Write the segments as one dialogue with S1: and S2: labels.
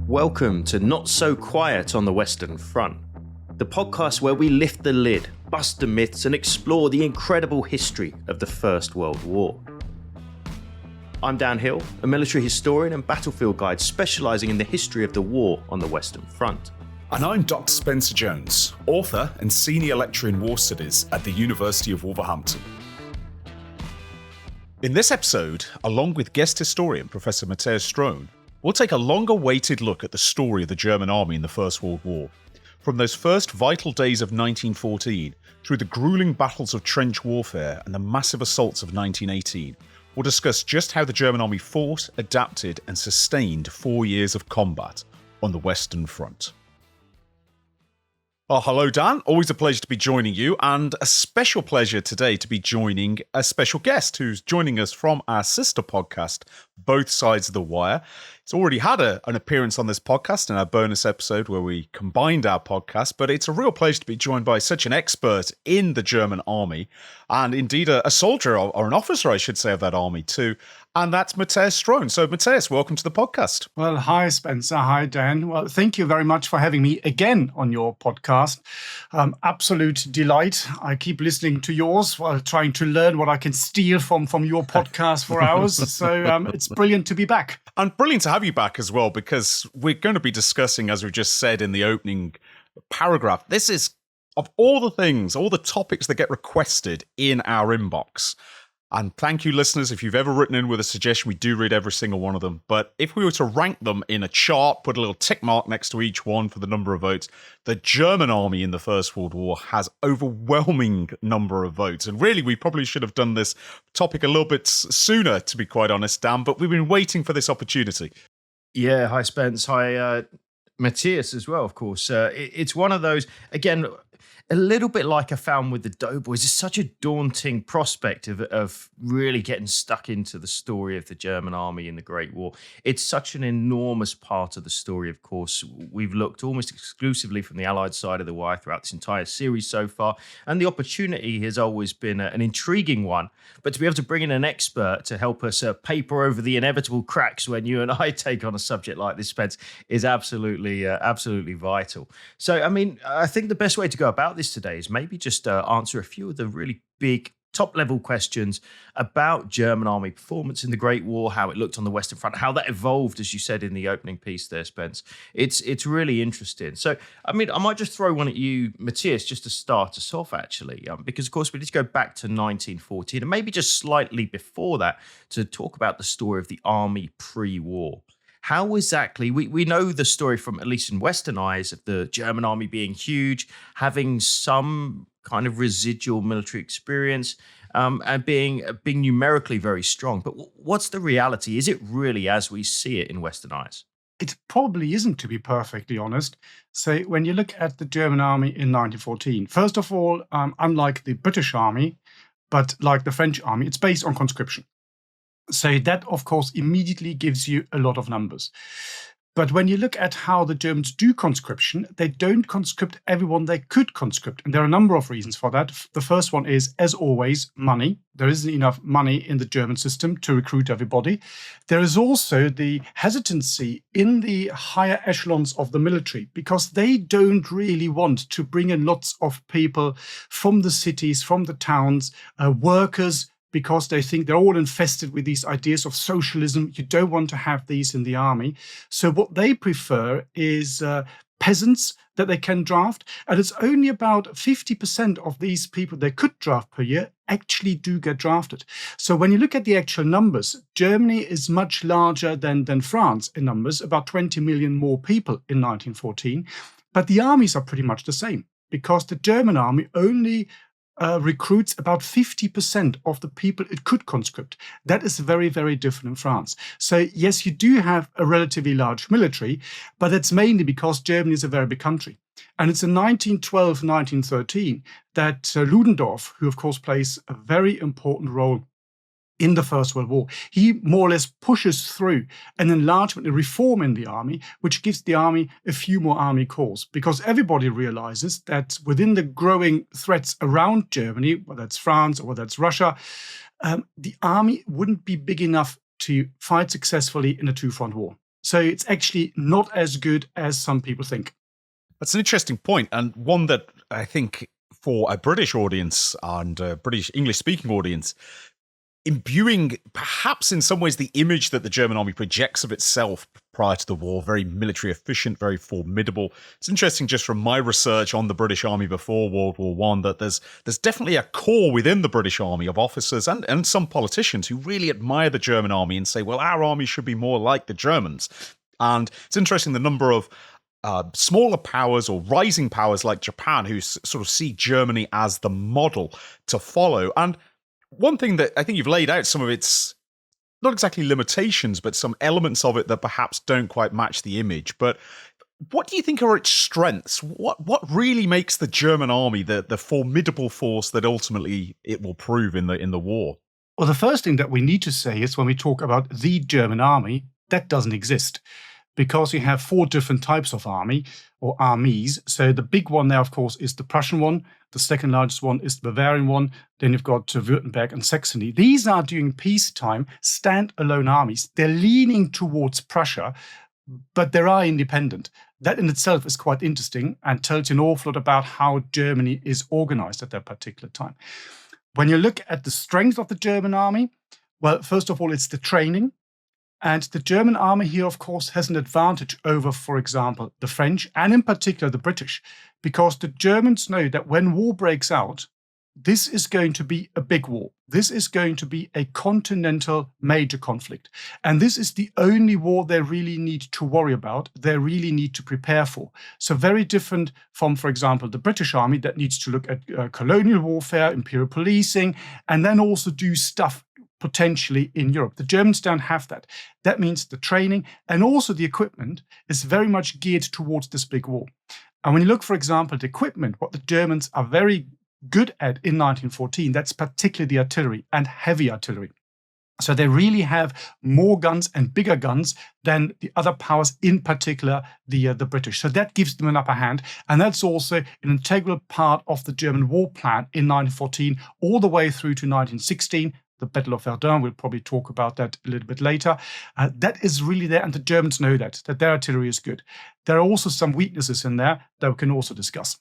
S1: Welcome to Not So Quiet on the Western Front, the podcast where we lift the lid, bust the myths, and explore the incredible history of the First World War. I'm Dan Hill, a military historian and battlefield guide specialising in the history of the war on the Western Front.
S2: And I'm Dr. Spencer Jones, author and senior lecturer in war studies at the University of Wolverhampton. In this episode, along with guest historian Professor Matthias Strohn, we'll take a longer-weighted look at the story of the German army in the First World War, from those first vital days of 1914 through the gruelling battles of trench warfare and the massive assaults of 1918. We'll discuss just how the German army fought, adapted, and sustained 4 years of combat on the Western Front. Oh, hello, Dan. Always a pleasure to be joining you, and a special pleasure today to be joining a special guest who's joining us from our sister podcast, Both Sides of the Wire. He's already had an appearance on this podcast in our bonus episode where we combined our podcast, but it's a real pleasure to be joined by such an expert in the German army, and indeed a soldier, or an officer, I should say, of that army too, and that's Matthias Strohn. So, Matthias, welcome to the podcast.
S3: Well, hi, Spencer. Hi, Dan. Well, thank you very much for having me again on your podcast. Absolute delight. I keep listening to yours while trying to learn what I can steal from your podcast for hours. So it's brilliant to be back.
S2: And brilliant to have you back as well, because we're going to be discussing, as we just said in the opening paragraph, this is, of all the things, all the topics that get requested in our inbox. And thank you, listeners, if you've ever written in with a suggestion, we do read every single one of them. But if we were to rank them in a chart, put a little tick mark next to each one for the number of votes, the German army in the First World War has overwhelming number of votes. And really, we probably should have done this topic a little bit sooner, to be quite honest, Dan, but we've been waiting for this opportunity.
S1: Yeah, hi, Spence. Hi, Matthias as well, of course. It's one of those, again, a little bit like I found with the Doughboys. It's such a daunting prospect of really getting stuck into the story of the German army in the Great War. It's such an enormous part of the story, of course. We've looked almost exclusively from the Allied side of the wire throughout this entire series so far, and the opportunity has always been an intriguing one. But to be able to bring in an expert to help us paper over the inevitable cracks when you and I take on a subject like this, Spence, is absolutely vital. So, I mean, I think the best way to go about this today is maybe just answer a few of the really big top-level questions about German army performance in the Great War, how it looked on the Western Front, how that evolved, as you said in the opening piece there, Spence. It's really interesting. So, I mean, I might just throw one at you, Matthias, just to start us off, actually, because, of course, we need to go back to 1914 and maybe just slightly before that to talk about the story of the army pre-war. How exactly, we know the story from, at least in Western eyes, of the German army being huge, having some kind of residual military experience, and being numerically very strong. But what's the reality? Is it really as we see it in Western eyes?
S3: It probably isn't, to be perfectly honest. So when you look at the German army in 1914, first of all, unlike the British army, but like the French army, it's based on conscription. So that, of course, immediately gives you a lot of numbers. But when you look at how the Germans do conscription, they don't conscript everyone they could conscript. And there are a number of reasons for that. The first one is, as always, money. There isn't enough money in the German system to recruit everybody. There is also the hesitancy in the higher echelons of the military, because they don't really want to bring in lots of people from the cities, from the towns, workers, because they think they're all infested with these ideas of socialism. You don't want to have these in the army. So what they prefer is peasants that they can draft. And it's only about 50% of these people they could draft per year actually do get drafted. So when you look at the actual numbers, Germany is much larger than France in numbers, about 20 million more people in 1914. But the armies are pretty much the same, because the German army only recruits about 50% of the people it could conscript. That is very, very different in France. So yes, you do have a relatively large military, but that's mainly because Germany is a very big country. And it's in 1912, 1913 that Ludendorff, who of course plays a very important role in the First World War, he more or less pushes through an enlargement, a reform in the army, which gives the army a few more army corps, because everybody realizes that within the growing threats around Germany, whether that's France or whether that's Russia, the army wouldn't be big enough to fight successfully in a two-front war. So it's actually not as good as some people think.
S2: That's an interesting point, and one that I think for a British audience and a British English-speaking audience, imbuing perhaps in some ways the image that the German army projects of itself prior to the war, very military efficient, very formidable. It's interesting just from my research on the British army before World War One that there's definitely a core within the British army of officers and some politicians who really admire the German army and say, well, our army should be more like the Germans. And it's interesting the number of smaller powers or rising powers like Japan who sort of see Germany as the model to follow. And one thing that I think you've laid out some of its, not exactly limitations, but some elements of it that perhaps don't quite match the image. But what do you think are its strengths? What really makes the German army the formidable force that ultimately it will prove in the war?
S3: Well, the first thing that we need to say is when we talk about the German army, that doesn't exist, because you have 4 different types of army or armies. So the big one there, of course, is the Prussian one. The second largest one is the Bavarian one. Then you've got Württemberg and Saxony. These are, during peacetime, standalone armies. They're leaning towards Prussia, but they are independent. That in itself is quite interesting and tells you an awful lot about how Germany is organized at that particular time. When you look at the strength of the German army, well, first of all, it's the training. And the German army here, of course, has an advantage over, for example, the French and in particular the British, because the Germans know that when war breaks out, this is going to be a big war. This is going to be a continental major conflict. And this is the only war they really need to worry about, they really need to prepare for. So very different from, for example, the British army that needs to look at colonial warfare, imperial policing, and then also do stuff potentially in Europe. The Germans don't have that. That means the training and also the equipment is very much geared towards this big war. And when you look, for example, at equipment, what the Germans are very good at in 1914, that's particularly the artillery and heavy artillery. So they really have more guns and bigger guns than the other powers, in particular the British. So that gives them an upper hand. And that's also an integral part of the German war plan in 1914, all the way through to 1916. The Battle of Verdun, we'll probably talk about that a little bit later. That is really there, and the Germans know that their artillery is good. There are also some weaknesses in there that we can also discuss.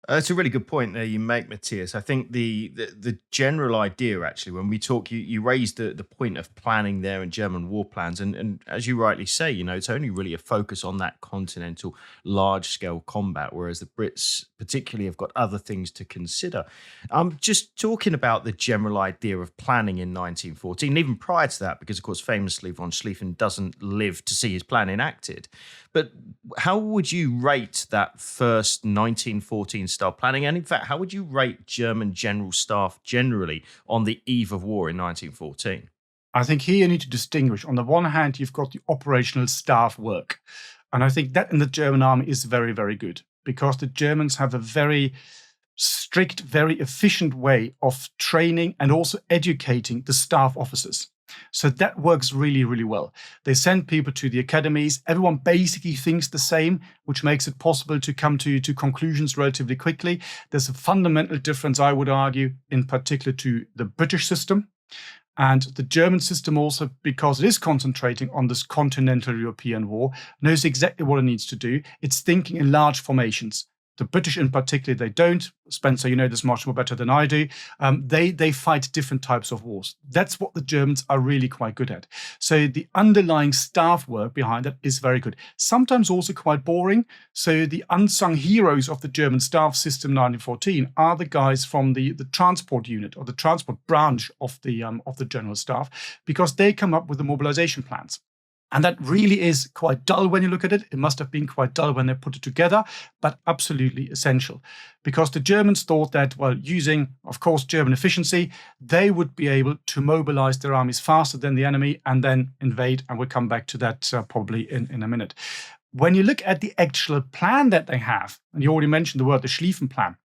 S1: That's a really good point there you make, Matthias. I think the general idea, actually, when we talk, you raised the point of planning there in German war plans. And as you rightly say, it's only really a focus on that continental large-scale combat, whereas the Brits particularly have got other things to consider. Just talking about the general idea of planning in 1914, even prior to that, because, of course, famously, von Schlieffen doesn't live to see his plan enacted. But how would you rate that first 1914 style planning? And in fact, how would you rate German general staff generally on the eve of war in 1914?
S3: I think here you need to distinguish. On the one hand, you've got the operational staff work. And I think that in the German army is very, very good, because the Germans have a very strict, very efficient way of training and also educating the staff officers. So that works really, really well. They send people to the academies. Everyone basically thinks the same, which makes it possible to come to conclusions relatively quickly. There's a fundamental difference, I would argue, in particular to the British system and the German system also, because it is concentrating on this continental European war, knows exactly what it needs to do. It's thinking in large formations. The British in particular, they don't. Spencer, you know this much more better than I do. They fight different types of wars. That's what the Germans are really quite good at. So the underlying staff work behind that is very good. Sometimes also quite boring. So the unsung heroes of the German staff system 1914 are the guys from the transport unit or the transport branch of the general staff, because they come up with the mobilization plans. And that really is quite dull when you look at it. It must have been quite dull when they put it together, but absolutely essential. Because the Germans thought that, well, using, of course, German efficiency, they would be able to mobilize their armies faster than the enemy and then invade. And we'll come back to that probably in a minute. When you look at the actual plan that they have, and you already mentioned the word, the Schlieffen plan,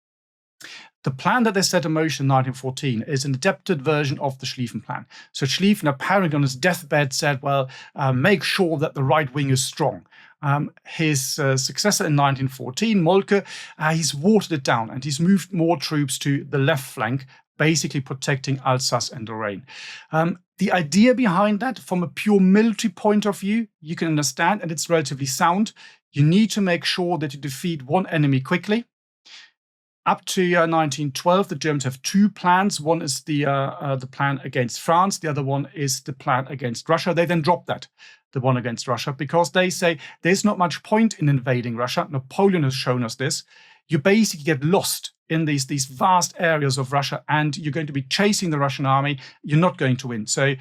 S3: the plan that they set in motion in 1914 is an adapted version of the Schlieffen plan. So Schlieffen, apparently on his deathbed, said, well, make sure that the right wing is strong. His successor in 1914, Moltke, he's watered it down and he's moved more troops to the left flank basically protecting Alsace and Lorraine. The idea behind that, from a pure military point of view, you can understand, and it's relatively sound. You need to make sure that you defeat one enemy quickly. Up to 1912, the Germans have two plans. One is the plan against France. The other one is the plan against Russia. They then drop that, the one against Russia, because they say there's not much point in invading Russia. Napoleon has shown us this. You basically get lost in these vast areas of Russia, and you're going to be chasing the Russian army. You're not going to win. So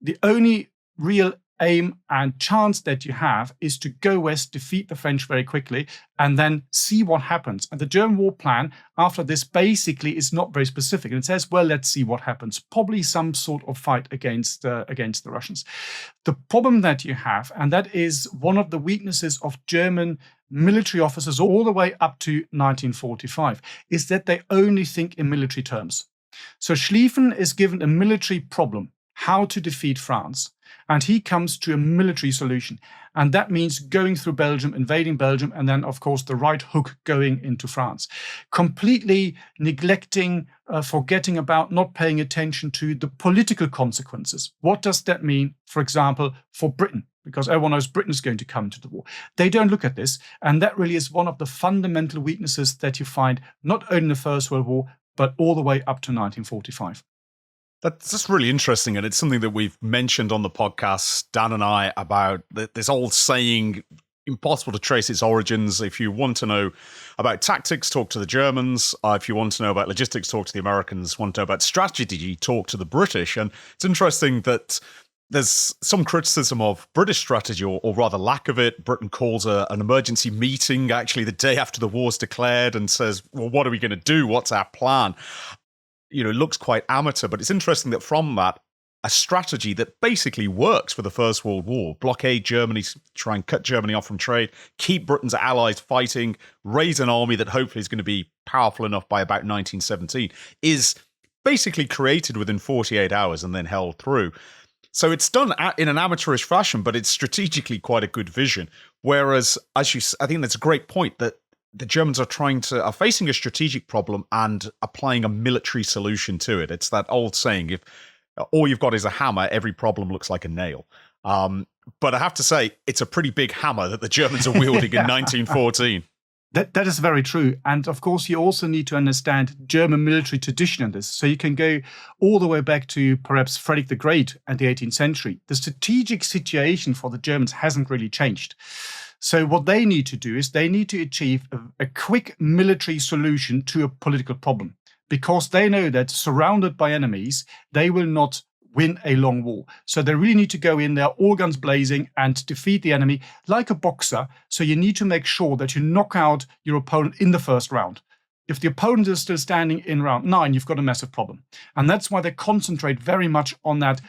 S3: the only real aim and chance that you have is to go west, defeat the French very quickly, and then see what happens. And the German war plan after this basically is not very specific. And it says, well, let's see what happens. Probably some sort of fight against the Russians. The problem that you have, and that is one of the weaknesses of German military officers all the way up to 1945, is that they only think in military terms. So Schlieffen is given a military problem, how to defeat France. And he comes to a military solution. And that means going through Belgium, invading Belgium, and then, of course, the right hook going into France. Completely neglecting, forgetting about, not paying attention to the political consequences. What does that mean, for example, for Britain? Because everyone knows Britain is going to come to the war. They don't look at this. And that really is one of the fundamental weaknesses that you find not only in the First World War, but all the way up to 1945.
S2: That's just really interesting, and it's something that we've mentioned on the podcast, Dan and I, about this old saying, impossible to trace its origins. If you want to know about tactics, talk to the Germans. If you want to know about logistics, talk to the Americans. Want to know about strategy, talk to the British. And it's interesting that there's some criticism of British strategy, or rather lack of it. Britain calls an emergency meeting actually the day after the war's declared and says, well, what are we going to do? What's our plan? It looks quite amateur, but it's interesting that from that, a strategy that basically works for the First World War, blockade Germany, try and cut Germany off from trade, keep Britain's allies fighting, raise an army that hopefully is going to be powerful enough by about 1917, is basically created within 48 hours and then held through. So it's done in an amateurish fashion, but it's strategically quite a good vision. Whereas, I think that's a great point, that the Germans are facing a strategic problem and applying a military solution to it. It's that old saying, if all you've got is a hammer, every problem looks like a nail. But I have to say, it's a pretty big hammer that the Germans are wielding in 1914.
S3: That is very true. And of course, you also need to understand German military tradition in this. So you can go all the way back to perhaps Frederick the Great and the 18th century. The strategic situation for the Germans hasn't really changed. So what they need to do is they need to achieve a quick military solution to a political problem, because they know that surrounded by enemies, they will not win a long war. So they really need to go in there, all guns blazing, and defeat the enemy like a boxer. So you need to make sure that you knock out your opponent in the first round. If the opponent is still standing in round 9, you've got a massive problem. And that's why they concentrate very much on that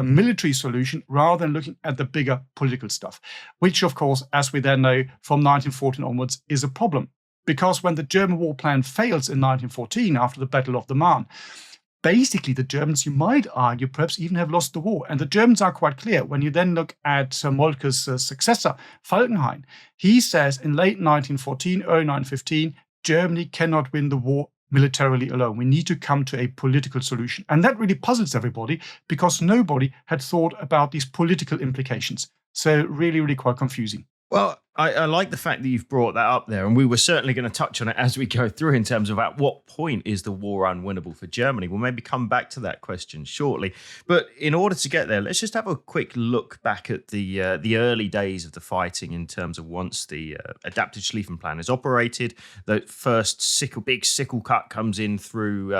S3: military solution rather than looking at the bigger political stuff, which, of course, as we then know from 1914 onwards, is a problem. Because when the German war plan fails in 1914 after the Battle of the Marne, basically the Germans, you might argue, perhaps even have lost the war. And the Germans are quite clear. When you then look at Moltke's successor, Falkenhayn, he says in late 1914, early 1915, Germany cannot win the war militarily alone. We need to come to a political solution. And that really puzzles everybody, because nobody had thought about these political implications. So really, really quite confusing.
S1: Well, I like the fact that you've brought that up there, and we were certainly going to touch on it as we go through in terms of at what point is the war unwinnable for Germany. We'll maybe come back to that question shortly. But in order to get there, let's just have a quick look back at the early days of the fighting in terms of once the adapted Schlieffen plan is operated, the first big sickle cut comes in through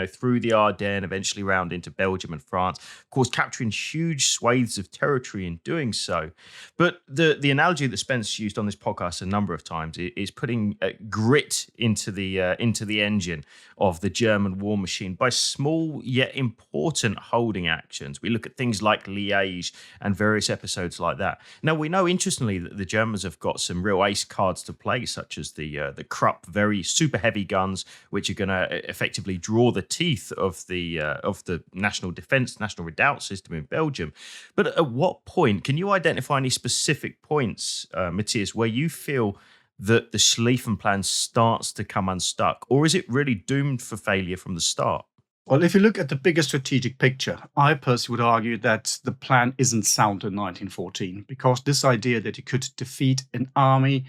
S1: through the Ardennes, eventually round into Belgium and France, of course, capturing huge swathes of territory in doing so. But the analogy that Spence used on this podcast a number of times is putting grit into the engine of the German war machine by small yet important holding actions. We look at things like Liège and various episodes like that. Now, we know, interestingly, that the Germans have got some real ace cards to play, such as the Krupp very super heavy guns, which are going to effectively draw the teeth of the national defense, national redoubt system in Belgium. But at what point can you identify any specific points, Matthias, where you feel that the Schlieffen Plan starts to come unstuck? Or is it really doomed for failure from the start?
S3: Well, if you look at the bigger strategic picture, I personally would argue that the plan isn't sound in 1914, because this idea that you could defeat an army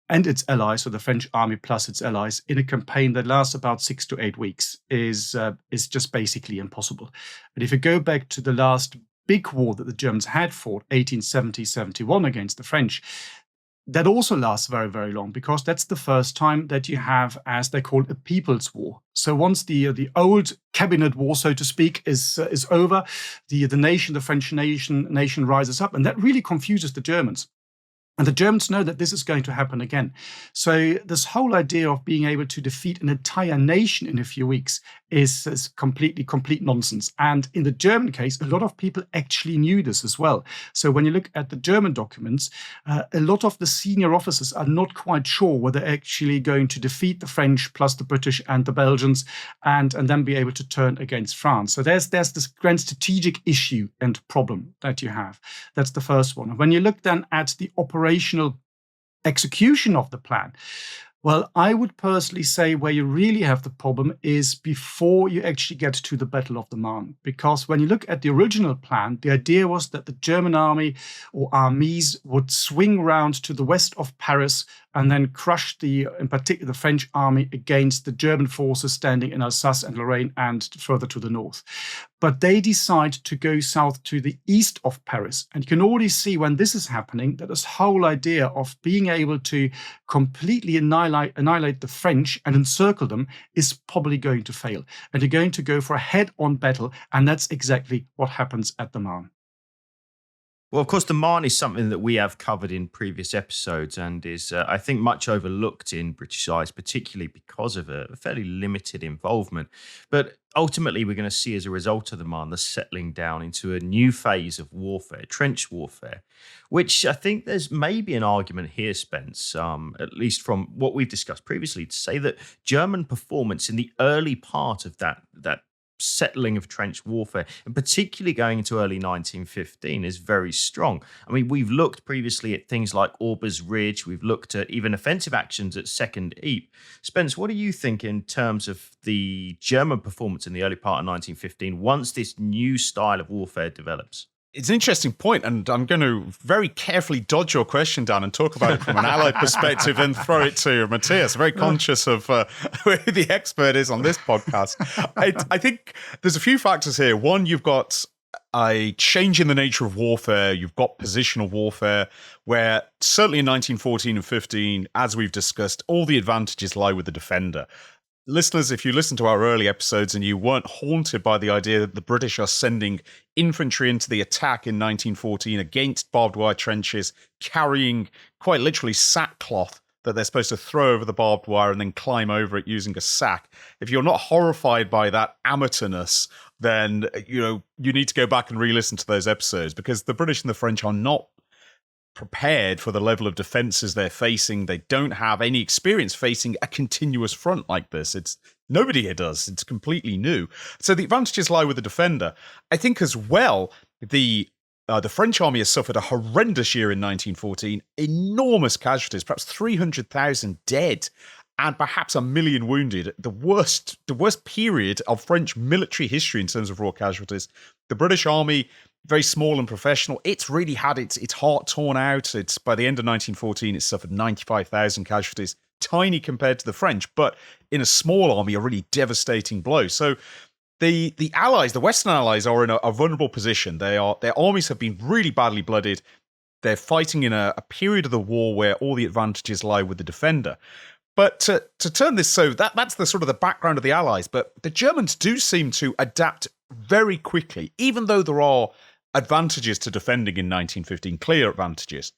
S3: and its allies, so the French army plus its allies, in a campaign that lasts about 6 to 8 weeks is just basically impossible. And if you go back to the last big war that the Germans had fought, 1870-71 against the French, that also lasts very, very long, because that's the first time that you have, as they call it, a people's war. So once the old cabinet war, so to speak, is over, the nation, the French nation rises up, and that really confuses the Germans. And the Germans know that this is going to happen again. So this whole idea of being able to defeat an entire nation in a few weeks is complete nonsense. And in the German case, a lot of people actually knew this as well. So when you look at the German documents, a lot of the senior officers are not quite sure whether they're actually going to defeat the French plus the British and the Belgians and then be able to turn against France. So there's this grand strategic issue and problem that you have. That's the first one. When you look then at the operational execution of the plan, well, I would personally say where you really have the problem is before you actually get to the Battle of the Marne. Because when you look at the original plan, the idea was that the German army or armies would swing round to the west of Paris and then crush in particular, the French army against the German forces standing in Alsace and Lorraine and further to the north. But they decide to go south to the east of Paris. And you can already see when this is happening that this whole idea of being able to completely annihilate the French and encircle them is probably going to fail. And you're going to go for a head-on battle. And that's exactly what happens at the Marne.
S1: Well, of course, the Marne is something that we have covered in previous episodes and is, I think, much overlooked in British eyes, particularly because of a fairly limited involvement. But ultimately, we're going to see as a result of the Marne the settling down into a new phase of warfare, trench warfare, which I think there's maybe an argument here, Spence, at least from what we've discussed previously, to say that German performance in the early part of that settling of trench warfare, and particularly going into early 1915, is very strong. I mean, we've looked previously at things like Aubers Ridge, we've looked at even offensive actions at Second Ypres. Spence, what do you think in terms of the German performance in the early part of 1915 once this new style of warfare develops?
S2: It's an interesting point, and I'm going to very carefully dodge your question, Dan, and talk about it from an Allied perspective and throw it to Matthias. Very conscious of where the expert is on this podcast. I think there's a few factors here. One, you've got a change in the nature of warfare. You've got positional warfare, where certainly in 1914 and 15, as we've discussed, all the advantages lie with the defender. Listeners, if you listen to our early episodes and you weren't haunted by the idea that the British are sending infantry into the attack in 1914 against barbed wire trenches, carrying quite literally sackcloth that they're supposed to throw over the barbed wire and then climb over it using a sack. If you're not horrified by that amateurness, then you need to go back and re-listen to those episodes, because the British and the French are not prepared for the level of defenses they're facing. They don't have any experience facing a continuous front like this. Nobody here does. It's completely new. So the advantages lie with the defender. I think as well, the French army has suffered a horrendous year in 1914, enormous casualties, perhaps 300,000 dead, and perhaps 1 million wounded. The worst period of French military history in terms of raw casualties. The British army, very small and professional. It's really had its heart torn out. It's by the end of 1914, it suffered 95,000 casualties, tiny compared to the French, but in a small army, a really devastating blow. So the Allies, the Western Allies, are in a vulnerable position. Their armies have been really badly blooded. They're fighting in a period of the war where all the advantages lie with the defender. But to turn this, so that's the sort of the background of the Allies. But the Germans do seem to adapt very quickly, even though there are advantages to defending in 1915, clear advantages.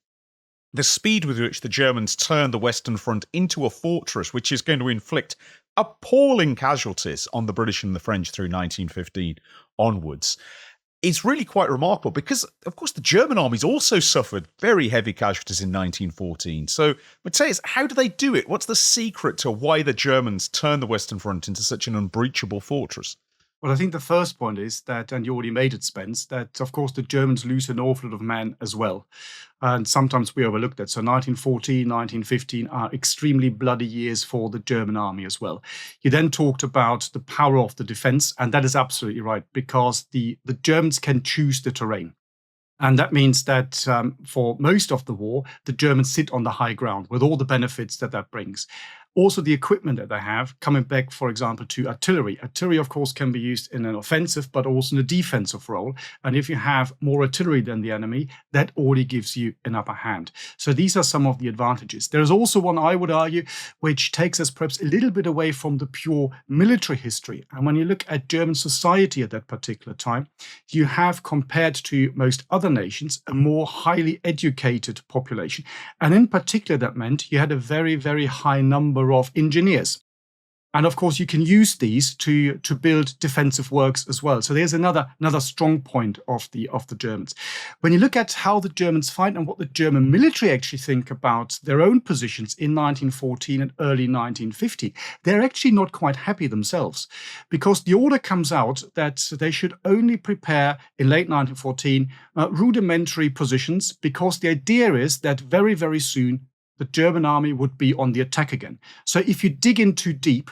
S2: The speed with which the Germans turn the Western Front into a fortress, which is going to inflict appalling casualties on the British and the French through 1915 onwards, is really quite remarkable, because, of course, the German armies also suffered very heavy casualties in 1914. So, Matthias, how do they do it? What's the secret to why the Germans turn the Western Front into such an unbreachable fortress?
S3: Well, I think the first point is that, and you already made it, Spence, that of course the Germans lose an awful lot of men as well. And sometimes we overlook that. So 1914, 1915 are extremely bloody years for the German army as well. You then talked about the power of the defense, and that is absolutely right, because the Germans can choose the terrain. And that means that for most of the war, the Germans sit on the high ground with all the benefits that that brings. Also, the equipment that they have, coming back, for example, to artillery. Artillery, of course, can be used in an offensive, but also in a defensive role. And if you have more artillery than the enemy, that already gives you an upper hand. So these are some of the advantages. There is also one, I would argue, which takes us perhaps a little bit away from the pure military history. And when you look at German society at that particular time, you have, compared to most other nations, a more highly educated population. And in particular, that meant you had a very, very high number of engineers. And of course, you can use these to build defensive works as well. So there's another strong point of the Germans. When you look at how the Germans fight and what the German military actually think about their own positions in 1914 and early 1915, they're actually not quite happy themselves, because the order comes out that they should only prepare in late 1914 rudimentary positions, because the idea is that very, very soon the German army would be on the attack again. So if you dig in too deep,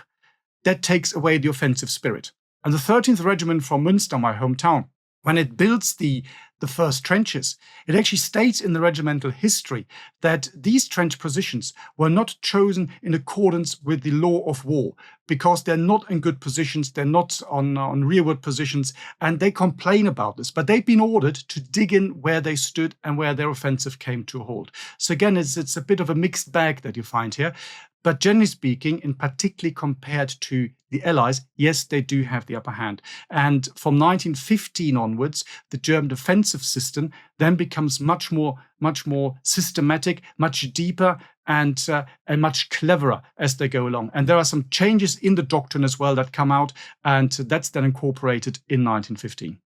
S3: that takes away the offensive spirit. And the 13th Regiment from Münster, my hometown, when it builds the first trenches, it actually states in the regimental history that these trench positions were not chosen in accordance with the law of war, because they're not in good positions, they're not on rearward positions, and they complain about this. But they've been ordered to dig in where they stood and where their offensive came to a halt. So again, it's a bit of a mixed bag that you find here. But generally speaking, and particularly compared to the Allies, yes, they do have the upper hand. And from 1915 onwards, the German defensive system then becomes much more systematic, much deeper, and much cleverer as they go along. And there are some changes in the doctrine as well that come out, and that's then incorporated in 1915.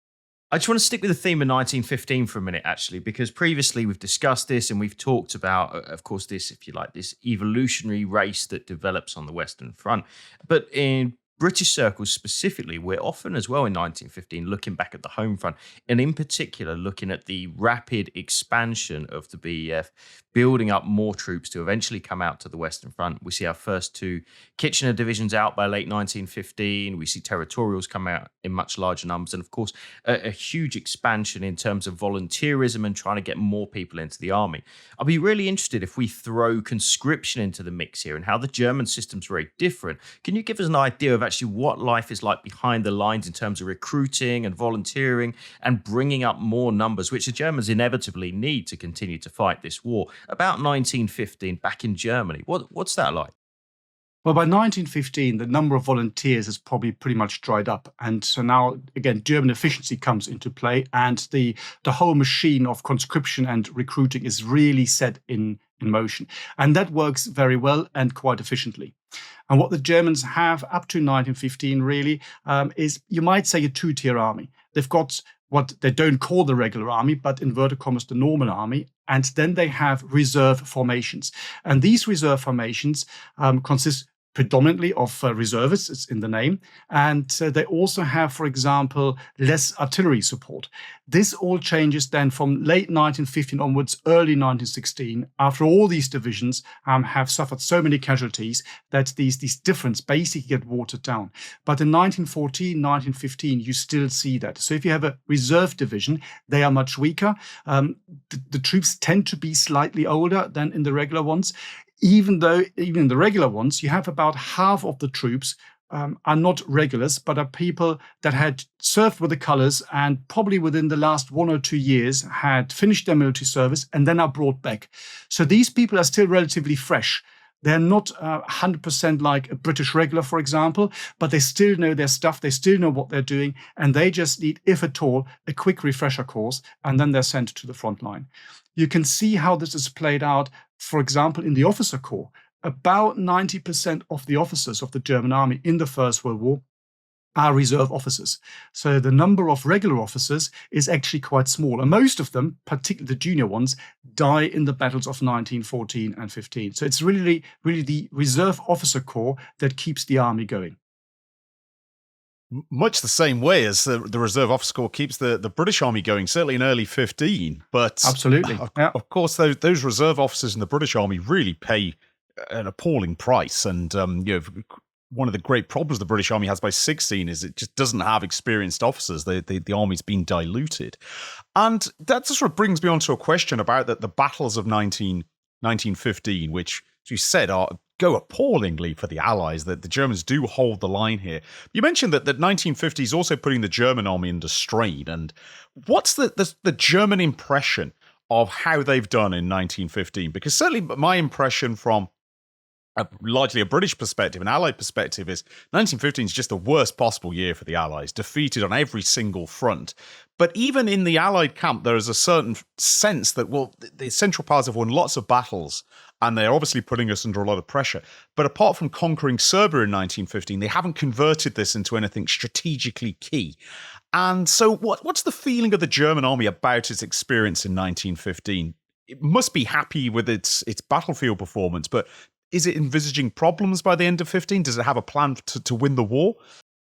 S1: I just want to stick with the theme of 1915 for a minute, actually, because previously we've discussed this and we've talked about, of course, this, if you like, this evolutionary race that develops on the Western Front. But in British circles specifically, we're often as well in 1915 looking back at the home front, and in particular looking at the rapid expansion of the BEF, building up more troops to eventually come out to the Western Front. We see our first two Kitchener divisions out by late 1915. We see territorials come out in much larger numbers. And of course, a huge expansion in terms of volunteerism and trying to get more people into the army. I'll be really interested if we throw conscription into the mix here and how the German system's very different. Can you give us an idea of actually what life is like behind the lines in terms of recruiting and volunteering and bringing up more numbers, which the Germans inevitably need to continue to fight this war? About 1915 back in Germany. What's that like?
S3: Well, by 1915, the number of volunteers has probably pretty much dried up. And so now, again, German efficiency comes into play, and the whole machine of conscription and recruiting is really set in motion. And that works very well and quite efficiently. And what the Germans have up to 1915 really is, you might say, a two-tier army. They've got what they don't call the regular army, but inverted commas, the normal army. And then they have reserve formations. And these reserve formations consist predominantly of reservists, it's in the name. And they also have, for example, less artillery support. This all changes then from late 1915 onwards, early 1916, after all these divisions have suffered so many casualties that these differences basically get watered down. But in 1914, 1915, you still see that. So if you have a reserve division, they are much weaker. The troops tend to be slightly older than in the regular ones. Even in the regular ones, you have about half of the troops are not regulars, but are people that had served with the colours and probably within the last 1 or 2 years had finished their military service and then are brought back. So these people are still relatively fresh. They're not 100% like a British regular, for example, but they still know their stuff, they still know what they're doing, and they just need, if at all, a quick refresher course, and then they're sent to the front line. You can see how this is played out, for example, in the officer corps. About 90% of the officers of the German army in the First World War are reserve officers. So the number of regular officers is actually quite small. And most of them, particularly the junior ones, die in the battles of 1914 and 15. So it's really the reserve officer corps that keeps the army going.
S2: Much the same way as the Reserve Officer Corps keeps the British Army going, certainly in early 15. But
S3: Absolutely.
S2: Of course, those reserve officers in the British Army really pay an appalling price. And one of the great problems the British Army has by 16 is it just doesn't have experienced officers. The army's been diluted. And that sort of brings me on to a question about the battles of 1915, which, as you said, go appallingly for the Allies, that the Germans do hold the line here. You mentioned that 1950 is also putting the German army under strain. And what's the German impression of how they've done in 1915? Because certainly my impression from largely a British perspective, an Allied perspective, is 1915 is just the worst possible year for the Allies, defeated on every single front. But even in the Allied camp, there is a certain sense that, well, the Central Powers have won lots of battles, and they're obviously putting us under a lot of pressure. But apart from conquering Serbia in 1915, they haven't converted this into anything strategically key. And so what's the feeling of the German army about its experience in 1915? It must be happy with its battlefield performance, but is it envisaging problems by the end of 15? Does it have a plan to win the war?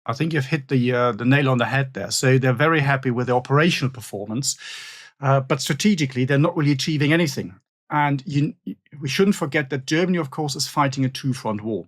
S3: I think you've hit the nail on the head there. So they're very happy with the operational performance, but strategically, they're not really achieving anything. And we shouldn't forget that Germany, of course, is fighting a two-front war.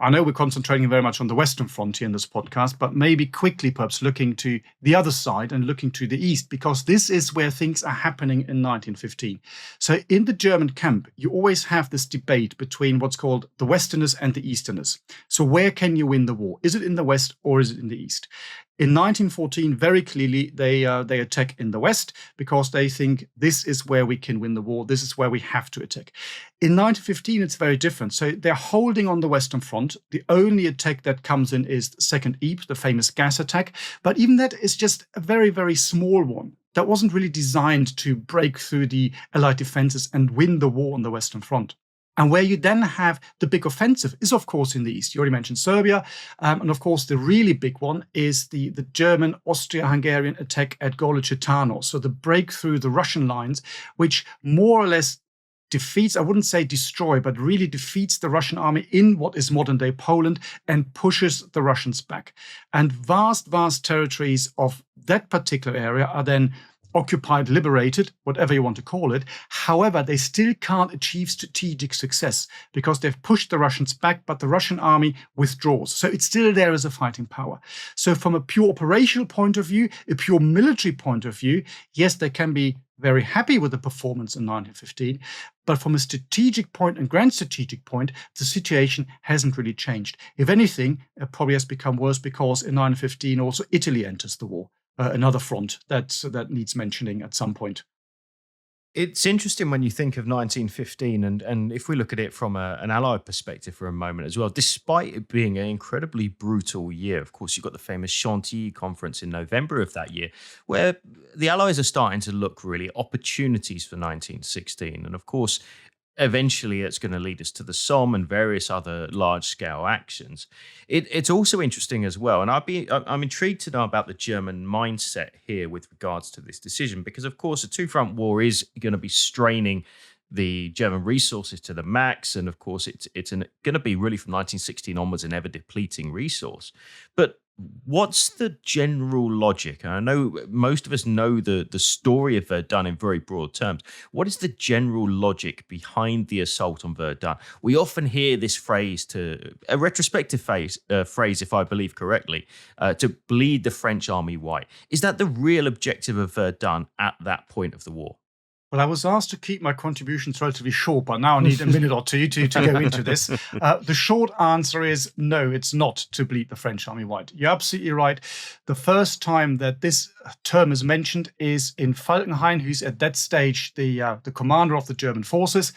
S3: I know we're concentrating very much on the Western frontier in this podcast, but maybe quickly perhaps looking to the other side and looking to the east, because this is where things are happening in 1915. So in the German camp, you always have this debate between what's called the Westerners and the Easterners. So where can you win the war? Is it in the West or is it in the East? In 1914, very clearly, they attack in the West because they think this is where we can win the war. This is where we have to attack. In 1915, it's very different. So they're holding on the Western Front. The only attack that comes in is the Second Ypres, the famous gas attack. But even that is just a very, very small one. That wasn't really designed to break through the Allied defenses and win the war on the Western Front. And where you then have the big offensive is, of course, in the east. You already mentioned Serbia. And of course, the really big one is the German Austria-Hungarian attack at Gorlice-Tarnów. So the break through the Russian lines, which more or less defeats, I wouldn't say destroy, but really defeats the Russian army in what is modern-day Poland and pushes the Russians back. And vast, vast territories of that particular area are then occupied, liberated, whatever you want to call it. However, they still can't achieve strategic success because they've pushed the Russians back, but the Russian army withdraws. So it's still there as a fighting power. So from a pure operational point of view, a pure military point of view, yes, they can be very happy with the performance in 1915. But from a strategic point and grand strategic point, the situation hasn't really changed. If anything, it probably has become worse because in 1915 also Italy enters the war. Another front that needs mentioning at some point.
S1: It's interesting when you think of 1915, and if we look at it from an Allied perspective for a moment as well, despite it being an incredibly brutal year, of course, you've got the famous Chantilly conference in November of that year, where the Allies are starting to look really opportunities for 1916. And of course, eventually it's going to lead us to the Somme and various other large-scale actions. It's also interesting as well, and I'm intrigued to know about the German mindset here with regards to this decision, because of course a two-front war is going to be straining the German resources to the max, and of course it's going to be really from 1916 onwards an ever-depleting resource. But what's the general logic? And I know most of us know the story of Verdun in very broad terms. What is the general logic behind the assault on Verdun? We often hear this phrase, a retrospective phrase, if I believe correctly, to bleed the French army white. Is that the real objective of Verdun at that point of the war?
S3: Well, I was asked to keep my contributions relatively short, but now I need a minute or two to go into this. The short answer is no, it's not to bleed the French army white. You're absolutely right. The first time that this term is mentioned is in Falkenhayn, who's at that stage the commander of the German forces.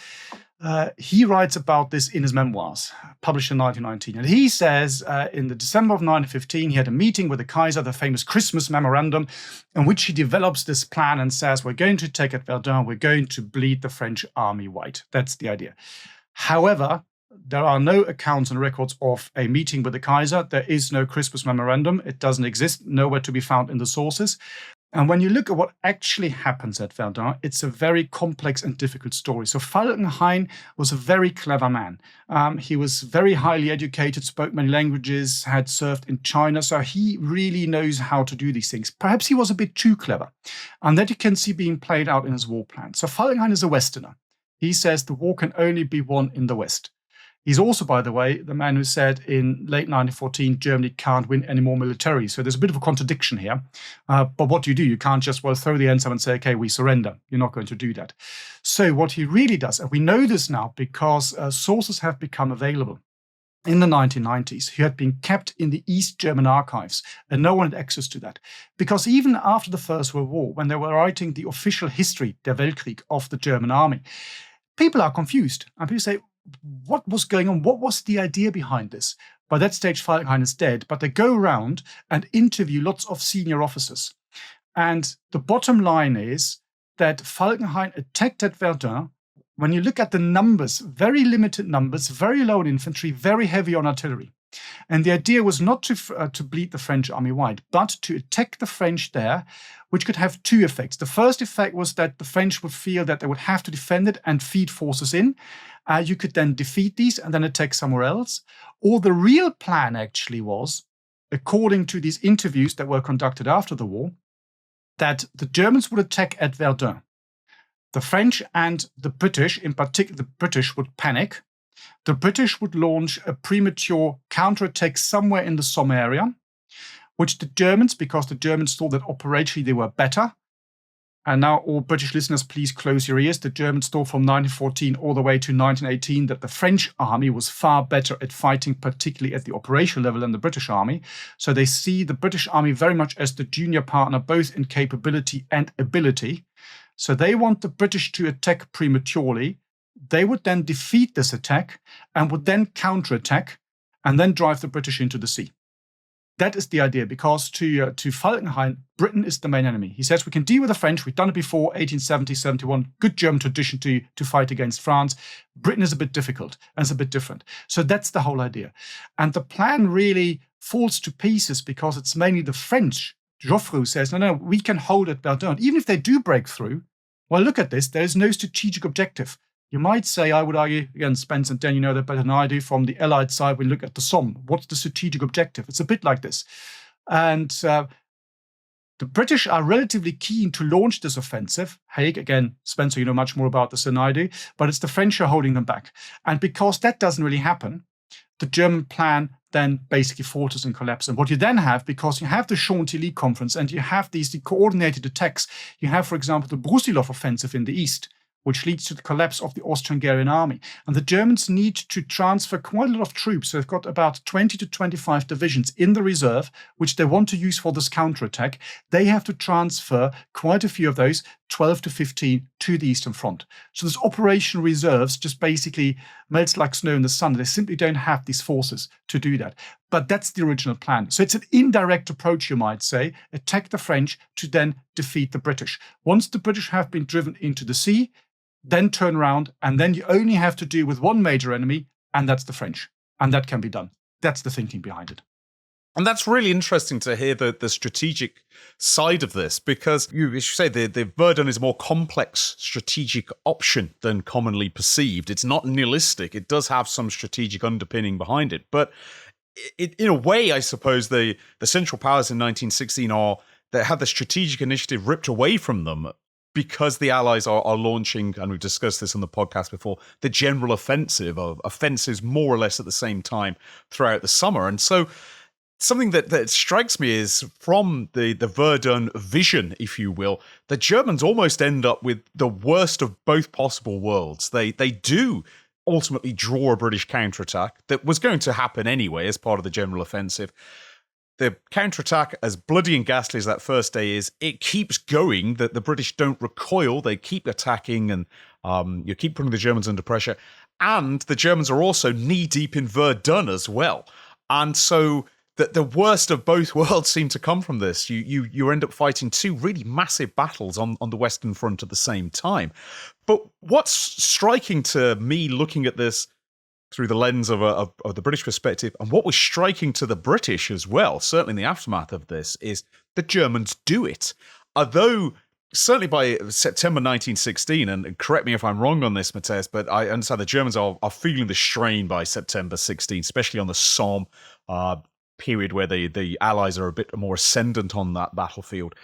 S3: He writes about this in his memoirs, published in 1919. And he says in the December of 1915, he had a meeting with the Kaiser, the famous Christmas memorandum, in which he develops this plan and says, we're going to take at Verdun, we're going to bleed the French army white. That's the idea. However, there are no accounts and records of a meeting with the Kaiser. There is no Christmas memorandum. It doesn't exist, nowhere to be found in the sources. And when you look at what actually happens at Verdun, it's a very complex and difficult story. So Falkenhayn was a very clever man. He was very highly educated, spoke many languages, had served in China. So he really knows how to do these things. Perhaps he was a bit too clever. And that you can see being played out in his war plan. So Falkenhayn is a Westerner. He says the war can only be won in the West. He's also, by the way, the man who said in late 1914, Germany can't win any more militarily. So there's a bit of a contradiction here. But what do? You can't just, throw the ensign and say, okay, we surrender. You're not going to do that. So what he really does, and we know this now because sources have become available in the 1990s, who had been kept in the East German archives, and no one had access to that. Because even after the First World War, when they were writing the official history, der Weltkrieg, of the German army, people are confused. And people say, what was going on? What was the idea behind this? By that stage, Falkenhayn is dead, but they go around and interview lots of senior officers. And the bottom line is that Falkenhayn attacked at Verdun. When you look at the numbers, very limited numbers, very low on infantry, very heavy on artillery. And the idea was not to bleed the French army wide, but to attack the French there, which could have two effects. The first effect was that the French would feel that they would have to defend it and feed forces in. You could then defeat these and then attack somewhere else. Or the real plan actually was, according to these interviews that were conducted after the war, that the Germans would attack at Verdun. The French and the British, in particular the British, would panic. The British would launch a premature counterattack somewhere in the Somme area, which the Germans, because the Germans thought that operationally they were better, and now all British listeners, please close your ears, the Germans thought from 1914 all the way to 1918 that the French army was far better at fighting, particularly at the operational level, than the British army. So they see the British army very much as the junior partner, both in capability and ability. So they want the British to attack prematurely. They would then defeat this attack and would then counterattack and then drive the British into the sea. That is the idea, because to Falkenhayn, Britain is the main enemy. He says, we can deal with the French. We've done it before, 1870, 71. Good German tradition to fight against France. Britain is a bit difficult and it's a bit different. So that's the whole idea. And the plan really falls to pieces because it's mainly the French. Joffre says, no, we can hold at Verdun. Even if they do break through, well, look at this. There is no strategic objective. You might say, I would argue, again, Spence and Dan, you know that better than I do, from the Allied side, we look at the Somme. What's the strategic objective? It's a bit like this. And the British are relatively keen to launch this offensive. Haig, again, Spencer, you know much more about this than I do, but it's the French who are holding them back. And because that doesn't really happen, the German plan then basically falters and collapses. And what you then have, because you have the Chantilly conference and you have the coordinated attacks, you have, for example, the Brusilov offensive in the east, which leads to the collapse of the Austro-Hungarian army. And the Germans need to transfer quite a lot of troops. So they've got about 20 to 25 divisions in the reserve, which they want to use for this counterattack. They have to transfer quite a few of those, 12 to 15, to the Eastern Front. So this operational reserves just basically melts like snow in the sun. They simply don't have these forces to do that. But that's the original plan. So it's an indirect approach, you might say, attack the French to then defeat the British. Once the British have been driven into the sea, then turn around, and then you only have to deal with one major enemy, and that's the French. And that can be done. That's the thinking behind it.
S2: And that's really interesting to hear the strategic side of this, because you say the Verdun is a more complex strategic option than commonly perceived. It's not nihilistic. It does have some strategic underpinning behind it. But in a way, I suppose the Central Powers in 1916 that had the strategic initiative ripped away from them, because the Allies are launching, and we've discussed this on the podcast before, the general offensive of offensives more or less at the same time throughout the summer. And so something that strikes me is from the Verdun vision, if you will, the Germans almost end up with the worst of both possible worlds. They do ultimately draw a British counterattack that was going to happen anyway as part of the general offensive. The counterattack, as bloody and ghastly as that first day is, it keeps going. That the British don't recoil. They keep attacking, and you keep putting the Germans under pressure. And the Germans are also knee-deep in Verdun as well. And so the worst of both worlds seem to come from this. You end up fighting two really massive battles on the Western Front at the same time. But what's striking to me looking at this through the lens of the British perspective, and what was striking to the British as well, certainly in the aftermath of this, is the Germans do it. although certainly by September 1916, and correct me if I'm wrong on this, Matthias, but I understand the Germans are feeling the strain by September 16, especially on the Somme period where the Allies are a bit more ascendant on that battlefield.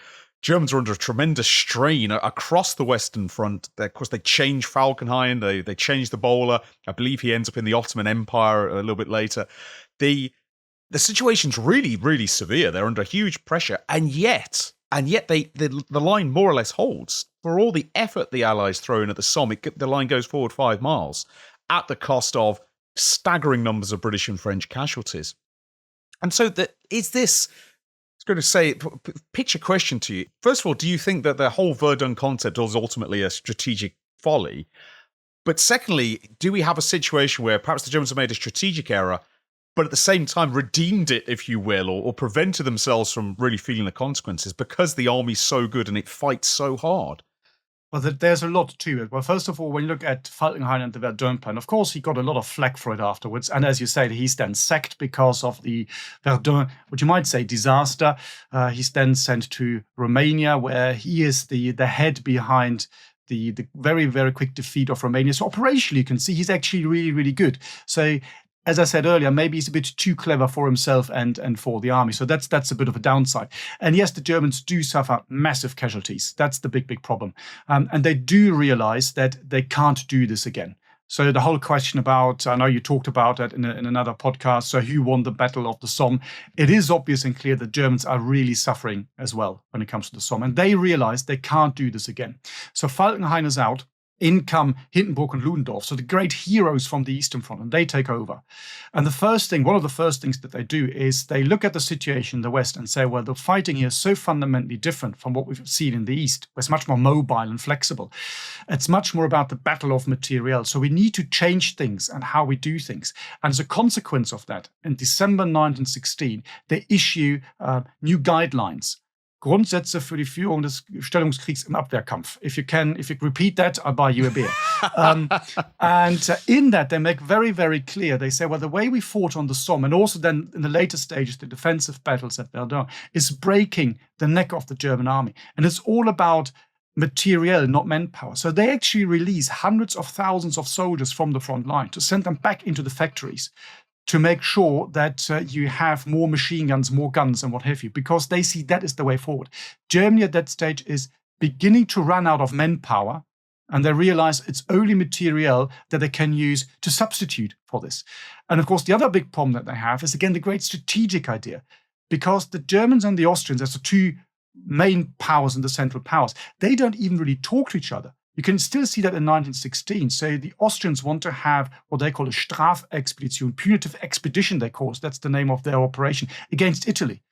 S2: Germans are under a tremendous strain across the Western Front. Of course, they change Falkenhayn, they change the bowler. I believe he ends up in the Ottoman Empire a little bit later. The situation's really, really severe. They're under huge pressure, and yet the line more or less holds. For all the effort the Allies throw in at the Somme, the line goes forward 5 miles at the cost of staggering numbers of British and French casualties. And so going to say, pitch a question to you. First of all, do you think that the whole Verdun concept was ultimately a strategic folly? But secondly, do we have a situation where perhaps the Germans have made a strategic error, but at the same time redeemed it, if you will, or prevented themselves from really feeling the consequences because the army's so good and it fights so hard?
S3: Well, there's a lot to it. Well, first of all, when you look at Falkenhayn and the Verdun plan, of course, he got a lot of flack for it afterwards. And as you say, he's then sacked because of the Verdun, what you might say, disaster. He's then sent to Romania, where he is the head behind the very, very quick defeat of Romania. So operationally, you can see he's actually really, really good. So as I said earlier, maybe he's a bit too clever for himself and for the army. So that's a bit of a downside. And yes, the Germans do suffer massive casualties. That's the big problem. And they do realize that they can't do this again. So the whole question about, I know you talked about it in another podcast, so who won the Battle of the Somme? It is obvious and clear that Germans are really suffering as well when it comes to the Somme. And they realize they can't do this again. So Falkenhayn is out. In come Hindenburg and Ludendorff, so the great heroes from the Eastern Front, and they take over. And one of the first things that they do is they look at the situation in the West and say, well, the fighting here is so fundamentally different from what we've seen in the East. It's much more mobile and flexible. It's much more about the battle of materiel. So we need to change things and how we do things. And as a consequence of that, in December 1916, they issue new guidelines. Grundsätze für die Führung des Stellungskriegs im Abwehrkampf. If you repeat that, I'll buy you a beer. And in that, they make very, very clear. They say, well, the way we fought on the Somme, and also then in the later stages, the defensive battles at Verdun, is breaking the neck of the German army. And it's all about materiel, not manpower. So they actually release hundreds of thousands of soldiers from the front line to send them back into the factories, to make sure that you have more machine guns, more guns, and what have you, because they see that is the way forward. Germany at that stage is beginning to run out of manpower, and they realize it's only materiel that they can use to substitute for this. And of course, the other big problem that they have is, again, the great strategic idea, because the Germans and the Austrians, as the two main powers and the Central Powers, they don't even really talk to each other. You can still see that in 1916. So the Austrians want to have what they call a Strafexpedition, punitive expedition, they call it. That's the name of their operation, against Italy.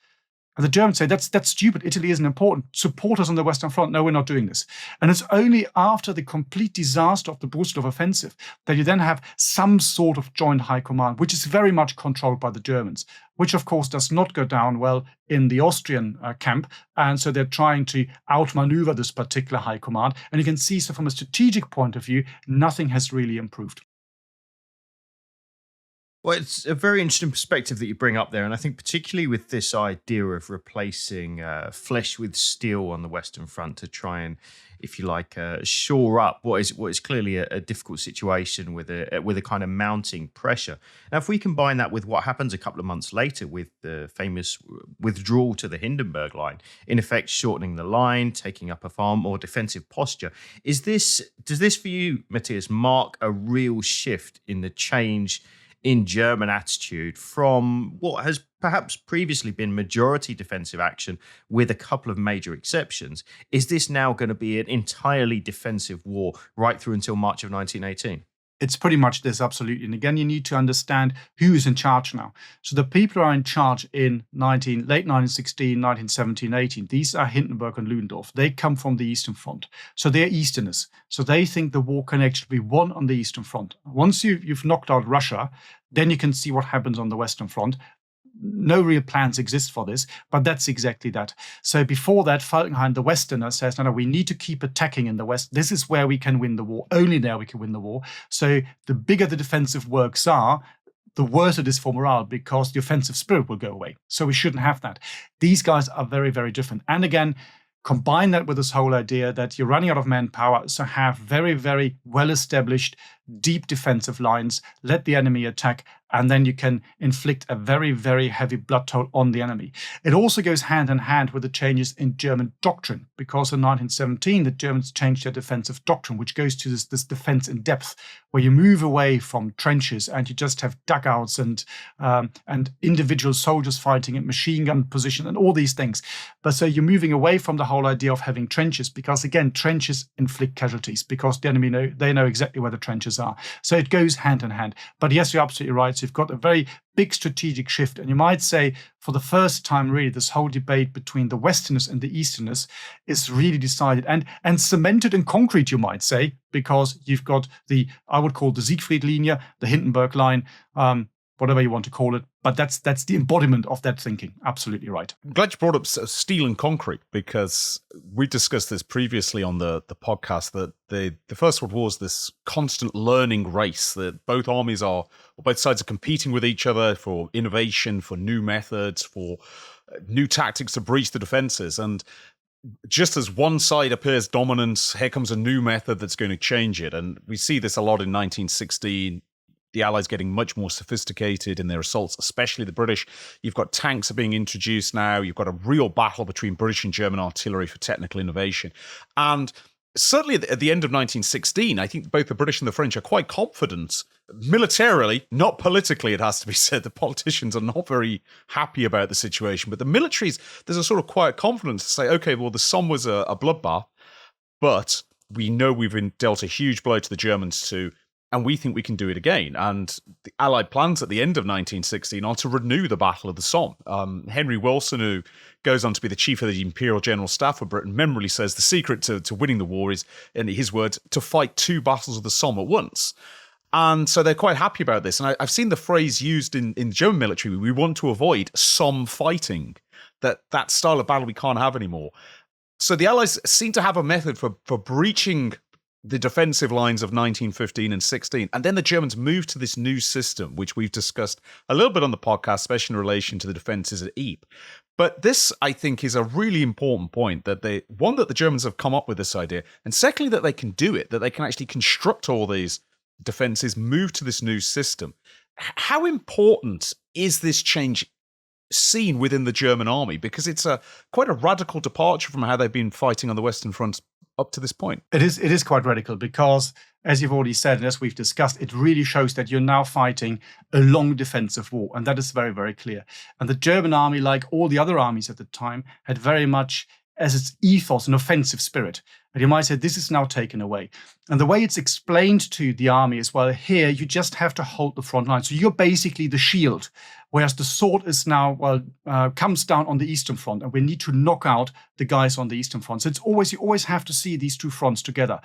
S3: And the Germans say, that's stupid. Italy isn't important. Support us on the Western Front. No, we're not doing this. And it's only after the complete disaster of the Brustov offensive that you then have some sort of joint high command, which is very much controlled by the Germans, which of course does not go down well in the Austrian camp. And so they're trying to outmaneuver this particular high command. And you can see, so from a strategic point of view, nothing has really improved.
S1: Well, it's a very interesting perspective that you bring up there. And I think particularly with this idea of replacing flesh with steel on the Western Front to try and, if you like, shore up what is clearly a difficult situation with a kind of mounting pressure. Now, if we combine that with what happens a couple of months later with the famous withdrawal to the Hindenburg line, in effect shortening the line, taking up a far more defensive posture, does this for you, Matthias, mark a real shift in the change in German attitude from what has perhaps previously been majority defensive action with a couple of major exceptions? Is this now going to be an entirely defensive war right through until March of 1918?
S3: It's pretty much this, absolutely. And again, you need to understand who is in charge now. So the people who are in charge in late 1916, 1917, 18, these are Hindenburg and Ludendorff. They come from the Eastern Front. So they're Easterners. So they think the war can actually be won on the Eastern Front. Once you've knocked out Russia, then you can see what happens on the Western Front. No real plans exist for this, but that's exactly that. So before that, Falkenhayn, the Westerner, says, no, we need to keep attacking in the West. This is where we can win the war. Only there we can win the war. So the bigger the defensive works are, the worse it is for morale, because the offensive spirit will go away. So we shouldn't have that. These guys are very, very different. And again, Combine that with this whole idea that you're running out of manpower, so have very, very well-established, deep defensive lines, let the enemy attack, and then you can inflict a very, very heavy blood toll on the enemy. It also goes hand in hand with the changes in German doctrine, because in 1917, the Germans changed their defensive doctrine, which goes to this defense in depth, where you move away from trenches and you just have dugouts and individual soldiers fighting in machine gun position and all these things. But so you're moving away from the whole idea of having trenches, because again, trenches inflict casualties because the enemy know exactly where the trenches are. So it goes hand in hand. But yes, you're absolutely right. So you've got a very big strategic shift. And you might say, for the first time, really, this whole debate between the Westerners and the Easterners is really decided and cemented in concrete, you might say, because you've got I would call the Siegfried-Linie, the Hindenburg line, whatever you want to call it. But that's the embodiment of that thinking. Absolutely right.
S2: I'm glad you brought up steel and concrete, because we discussed this previously on the podcast, that the First World War is this constant learning race that both sides are competing with each other for innovation, for new methods, for new tactics to breach the defenses. And just as one side appears dominant, here comes a new method that's going to change it. And we see this a lot in 1916. The Allies getting much more sophisticated in their assaults, especially the British. You've got tanks are being introduced now. You've got a real battle between British and German artillery for technical innovation. And certainly at the end of 1916, I think both the British and the French are quite confident militarily, not politically, it has to be said. The politicians are not very happy about the situation. But the militaries, there's a sort of quiet confidence to say, okay, well, the Somme was a bloodbath, but we know we've been dealt a huge blow to the Germans too, and we think we can do it again. And the Allied plans at the end of 1916 are to renew the Battle of the Somme. Henry Wilson, who goes on to be the chief of the Imperial General Staff of Britain, memorably says the secret to winning the war is, in his words, to fight 2 battles of the Somme at once. And so they're quite happy about this. And I've seen the phrase used in German military, we want to avoid Somme fighting, that style of battle we can't have anymore. So the Allies seem to have a method for breaching the defensive lines of 1915 and 16. And then the Germans moved to this new system, which we've discussed a little bit on the podcast, especially in relation to the defenses at Ypres. But this, I think, is a really important point, that that the Germans have come up with this idea, and secondly, that they can do it, that they can actually construct all these defenses, move to this new system. How important is this change seen within the German army? Because it's quite a radical departure from how they've been fighting on the Western Front up to this point.
S3: It is quite radical because, as you've already said, and as we've discussed, it really shows that you're now fighting a long defensive war. And that is very, very clear. And the German army, like all the other armies at the time, had very much as its ethos an offensive spirit. And you might say this is now taken away. And the way it's explained to the army is, well, here you just have to hold the front line. So you're basically the shield, whereas the sword is now, comes down on the Eastern Front, and we need to knock out the guys on the Eastern Front. So you always have to see these two fronts together.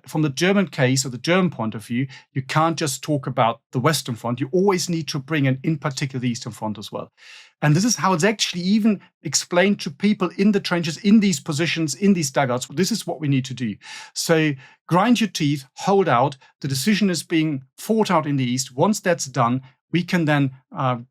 S3: From the German case, or the German point of view, you can't just talk about the Western Front. You always need to bring in particular, the Eastern Front as well. And this is how it's actually even explained to people in the trenches, in these positions, in these dugouts. This is what we need to do. So grind your teeth, hold out. The decision is being fought out in the East. Once that's done, we can then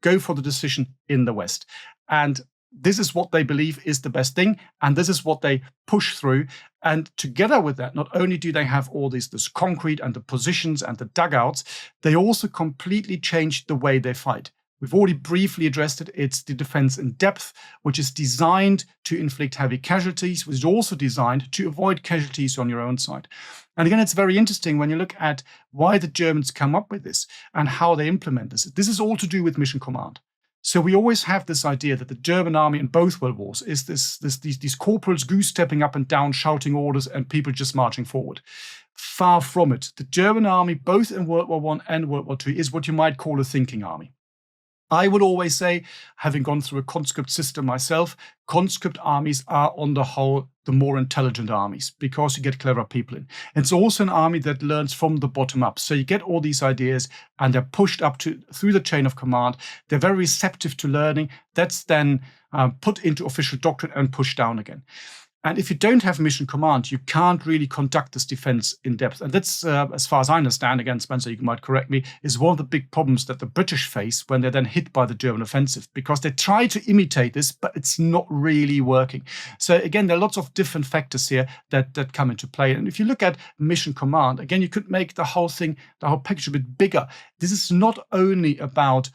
S3: go for the decision in the West. And this is what they believe is the best thing. And this is what they push through. And together with that, not only do they have all this concrete and the positions and the dugouts, they also completely changed the way they fight. We've already briefly addressed it. It's the defense in depth, which is designed to inflict heavy casualties, which is also designed to avoid casualties on your own side. And again, it's very interesting when you look at why the Germans come up with this and how they implement this. This is all to do with mission command. So we always have this idea that the German army in both world wars is these corporals goose-stepping up and down, shouting orders, and people just marching forward. Far from it. The German army, both in World War I and World War II, is what you might call a thinking army. I would always say, having gone through a conscript system myself, conscript armies are on the whole the more intelligent armies because you get clever people in. It's also an army that learns from the bottom up. So you get all these ideas and they're pushed up through the chain of command. They're very receptive to learning. That's then put into official doctrine and pushed down again. And if you don't have mission command, you can't really conduct this defense in depth. And that's, as far as I understand, again, Spencer, you might correct me, is one of the big problems that the British face when they're then hit by the German offensive, because they try to imitate this, but it's not really working. So again, there are lots of different factors here that come into play. And if you look at mission command, again, you could make the whole thing, the whole package a bit bigger. This is not only about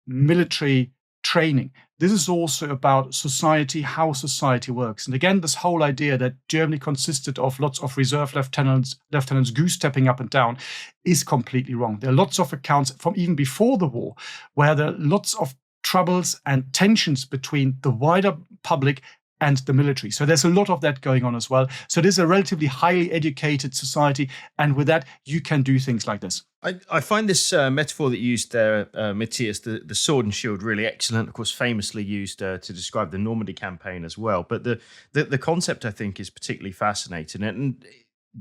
S3: military training. This is also about society, how society works. And again, this whole idea that Germany consisted of lots of reserve lieutenants goose-stepping up and down is completely wrong. There are lots of accounts from even before the war where there are lots of troubles and tensions between the wider public and the military. So there's a lot of that going on as well. So this is a relatively highly educated society. And with that, you can do things like this.
S1: I find this metaphor that you used there, Matthias, the sword and shield, really excellent. Of course, famously used to describe the Normandy campaign as well. But the concept, I think, is particularly fascinating. And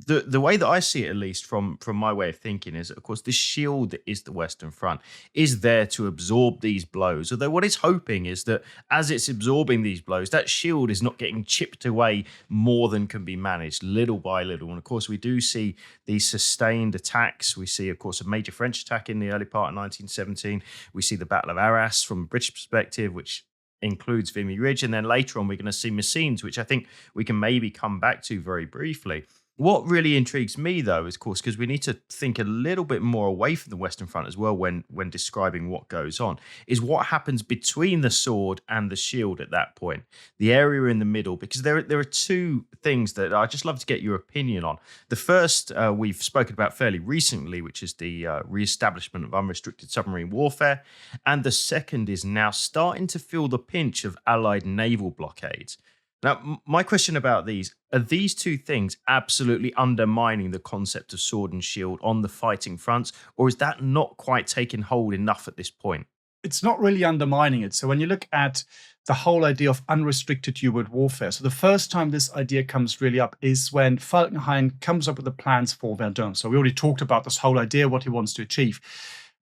S1: the way that I see it, at least from my way of thinking, is, of course, this shield that is the Western Front is there to absorb these blows. Although what it's hoping is that as it's absorbing these blows, that shield is not getting chipped away more than can be managed, little by little. And of course, we do see these sustained attacks. We see, of course, a major French attack in the early part of 1917. We see the Battle of Arras from a British perspective, which includes Vimy Ridge. And then later on, we're going to see Messines, which I think we can maybe come back to very briefly. What really intrigues me, though, is, of course, because we need to think a little bit more away from the Western Front as well when describing what goes on, is what happens between the sword and the shield at that point, the area in the middle, because there are two things that I'd just love to get your opinion on. The first we've spoken about fairly recently, which is the re-establishment of unrestricted submarine warfare. And the second is now starting to feel the pinch of Allied naval blockades. Now, my question about these, are these two things absolutely undermining the concept of sword and shield on the fighting fronts, or is that not quite taking hold enough at this point?
S3: It's not really undermining it. So when you look at the whole idea of unrestricted U-boat warfare, so the first time this idea comes really up is when Falkenhayn comes up with the plans for Verdun. So we already talked about this whole idea, what he wants to achieve.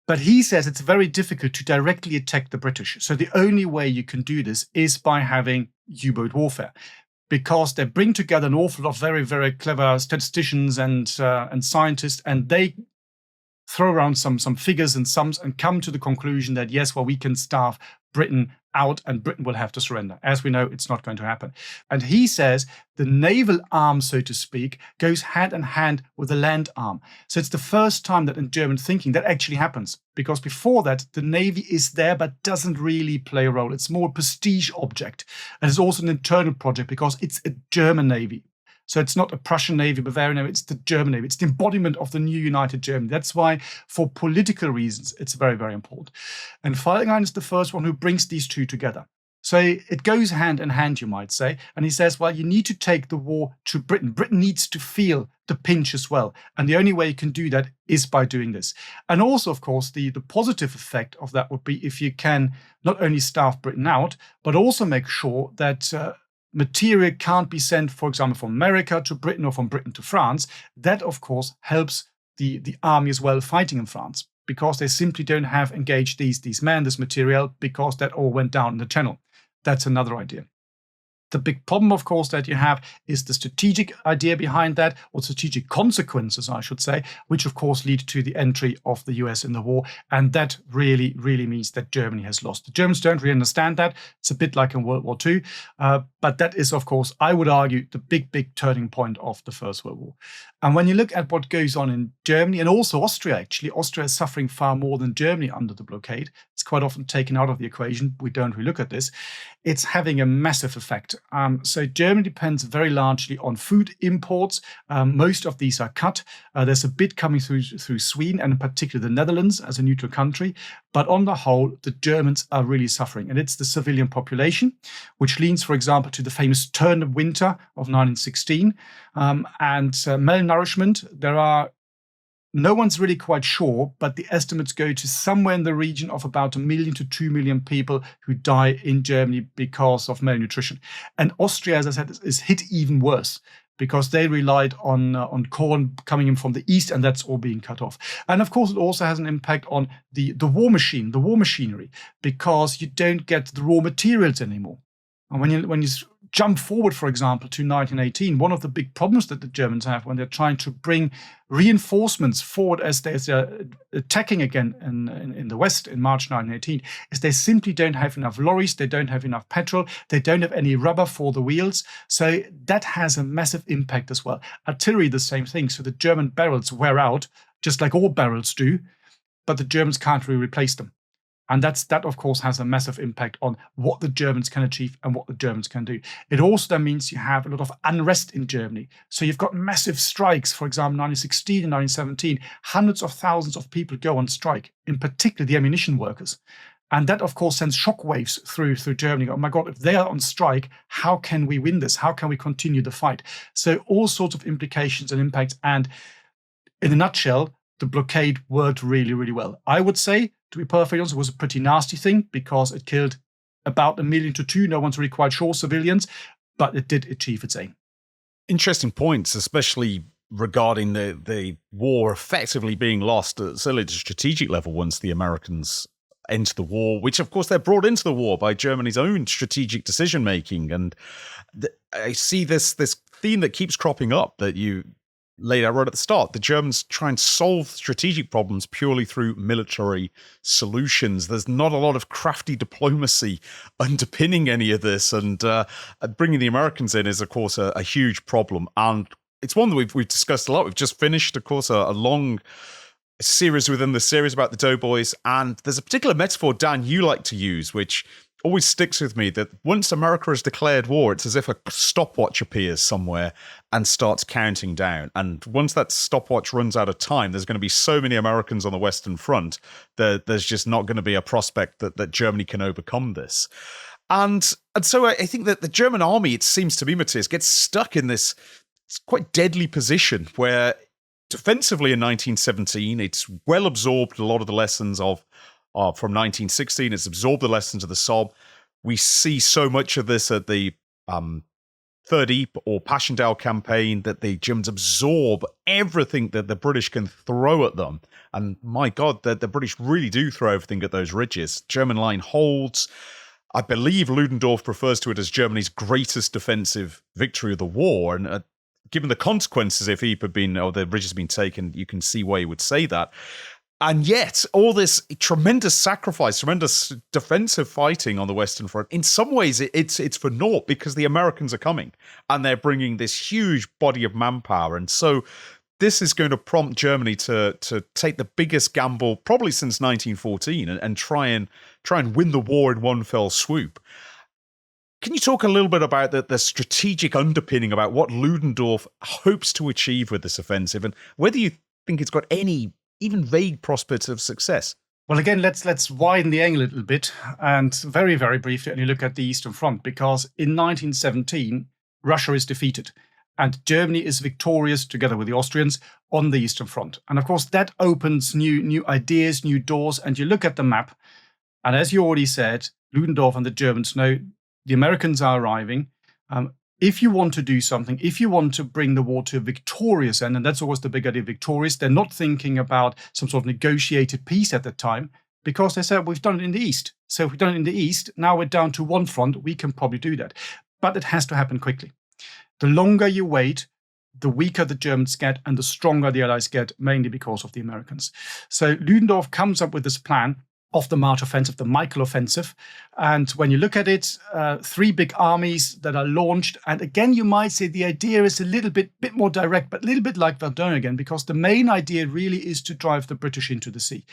S3: But he says it's very difficult to directly attack the British. So the only way you can do this is by having U-boat warfare, because they bring together an awful lot of very, very clever statisticians and scientists, and they throw around some figures and sums and come to the conclusion that, yes, well, we can starve Britain out and Britain will have to surrender. As we know, it's not going to happen. And he says the naval arm, so to speak, goes hand in hand with the land arm. So it's the first time that in German thinking that actually happens, because before that, the Navy is there but doesn't really play a role. It's more a prestige object. And it's also an internal project because it's a German Navy. So it's not a Prussian Navy, Bavarian Navy, it's the German Navy. It's the embodiment of the new united Germany. That's why, for political reasons, it's very, very important. And Falkenhayn is the first one who brings these two together. So it goes hand in hand, you might say. And he says, well, you need to take the war to Britain. Britain needs to feel the pinch as well. And the only way you can do that is by doing this. And also, of course, the positive effect of that would be if you can not only starve Britain out, but also make sure that material can't be sent, for example, from America to Britain or from Britain to France. That, of course, helps the army as well fighting in France, because they simply don't have engaged these men, this material, because that all went down in the channel. That's another idea. The big problem, of course, that you have is the strategic idea behind that, or strategic consequences, I should say, which, of course, lead to the entry of the US in the war. And that really, really means that Germany has lost. The Germans don't really understand that. It's a bit like in World War II. But that is, of course, I would argue, the big turning point of the First World War. And when you look at what goes on in Germany, and also Austria, actually, Austria is suffering far more than Germany under the blockade. It's quite often taken out of the equation. We don't really look at this. It's having a massive effect. So Germany depends very largely on food imports. Most of these are cut. There's a bit coming through Sweden, and in particular the Netherlands as a neutral country. But on the whole, the Germans are really suffering. And it's the civilian population, which leans, for example, to the famous turnip winter of 1916. And malnourishment, no one's really quite sure, but the estimates go to somewhere in the region of about 1 million to 2 million people who die in Germany because of malnutrition. And Austria, as I said, is hit even worse, because they relied on corn coming in from the east, and that's all being cut off. And of course, it also has an impact on the war machine, the war machinery, because you don't get the raw materials anymore. And when you jump forward, for example, to 1918, one of the big problems that the Germans have when they're trying to bring reinforcements forward as they're attacking again in the West in March 1918 is they simply don't have enough lorries, they don't have enough petrol, they don't have any rubber for the wheels. So that has a massive impact as well. Artillery, the same thing. So the German barrels wear out, just like all barrels do, but the Germans can't really replace them. And that, of course, has a massive impact on what the Germans can achieve and what the Germans can do. It also then means you have a lot of unrest in Germany. So you've got massive strikes, for example, 1916 and 1917. Hundreds of thousands of people go on strike, in particular the ammunition workers. And that, of course, sends shockwaves through Germany. Oh my God, if they are on strike, how can we win this? How can we continue the fight? So all sorts of implications and impacts. And in a nutshell, the blockade worked really, really well. I would say, to be perfectly honest, it was a pretty nasty thing because it killed about 1 million to 2 million. No one's really quite sure, civilians, but it did achieve its aim.
S2: Interesting points, especially regarding the war effectively being lost, certainly at a strategic level once the Americans enter the war, which of course they're brought into the war by Germany's own strategic decision-making. And I see this theme that keeps cropping up that you laid out right at the start. The Germans try and solve strategic problems purely through military solutions. There's not a lot of crafty diplomacy underpinning any of this, and bringing the Americans in is, of course, a huge problem. And it's one that we've discussed a lot. We've just finished, of course, a long series within the series about the Doughboys, and there's a particular metaphor, Dan, you like to use, which always sticks with me, that once America has declared war, it's as if a stopwatch appears somewhere and starts counting down. And once that stopwatch runs out of time, there's going to be so many Americans on the Western Front that there's just not going to be a prospect that Germany can overcome this. And so I think that the German army, it seems to me, Matthias, gets stuck in this quite deadly position where defensively in 1917, it's well absorbed a lot of the lessons from 1916. It's absorbed the lessons of the Somme. We see so much of this at the Third Ypres or Passchendaele campaign that the Germans absorb everything that the British can throw at them. And my God, the British really do throw everything at those ridges. German line holds. I believe Ludendorff refers to it as Germany's greatest defensive victory of the war. And given the consequences, if Ypres had been, or the ridge has been taken, you can see why he would say that. And yet, all this tremendous sacrifice, tremendous defensive fighting on the Western Front, in some ways, it's for naught because the Americans are coming and they're bringing this huge body of manpower. And so this is going to prompt Germany to take the biggest gamble probably since 1914 and try and win the war in one fell swoop. Can you talk a little bit about the strategic underpinning about what Ludendorff hopes to achieve with this offensive and whether you think it's got any even vague prospects of success?
S3: Well, again, let's widen the angle a little bit and very, very briefly only look at the Eastern Front, because in 1917, Russia is defeated and Germany is victorious together with the Austrians on the Eastern Front. And of course, that opens new ideas, new doors. And you look at the map, and as you already said, Ludendorff and the Germans know the Americans are arriving. If you want to do something, if you want to bring the war to a victorious end, and that's always the big idea, victorious, they're not thinking about some sort of negotiated peace at the time, because they said, we've done it in the East. So if we've done it in the East, now we're down to one front, we can probably do that. But it has to happen quickly. The longer you wait, the weaker the Germans get and the stronger the Allies get, mainly because of the Americans. So Ludendorff comes up with this plan of the March Offensive, the Michael Offensive. And when you look at it, 3 big armies that are launched. And again, you might say the idea is a little bit more direct, but a little bit like Verdun again, because the main idea really is to drive the British into the sea.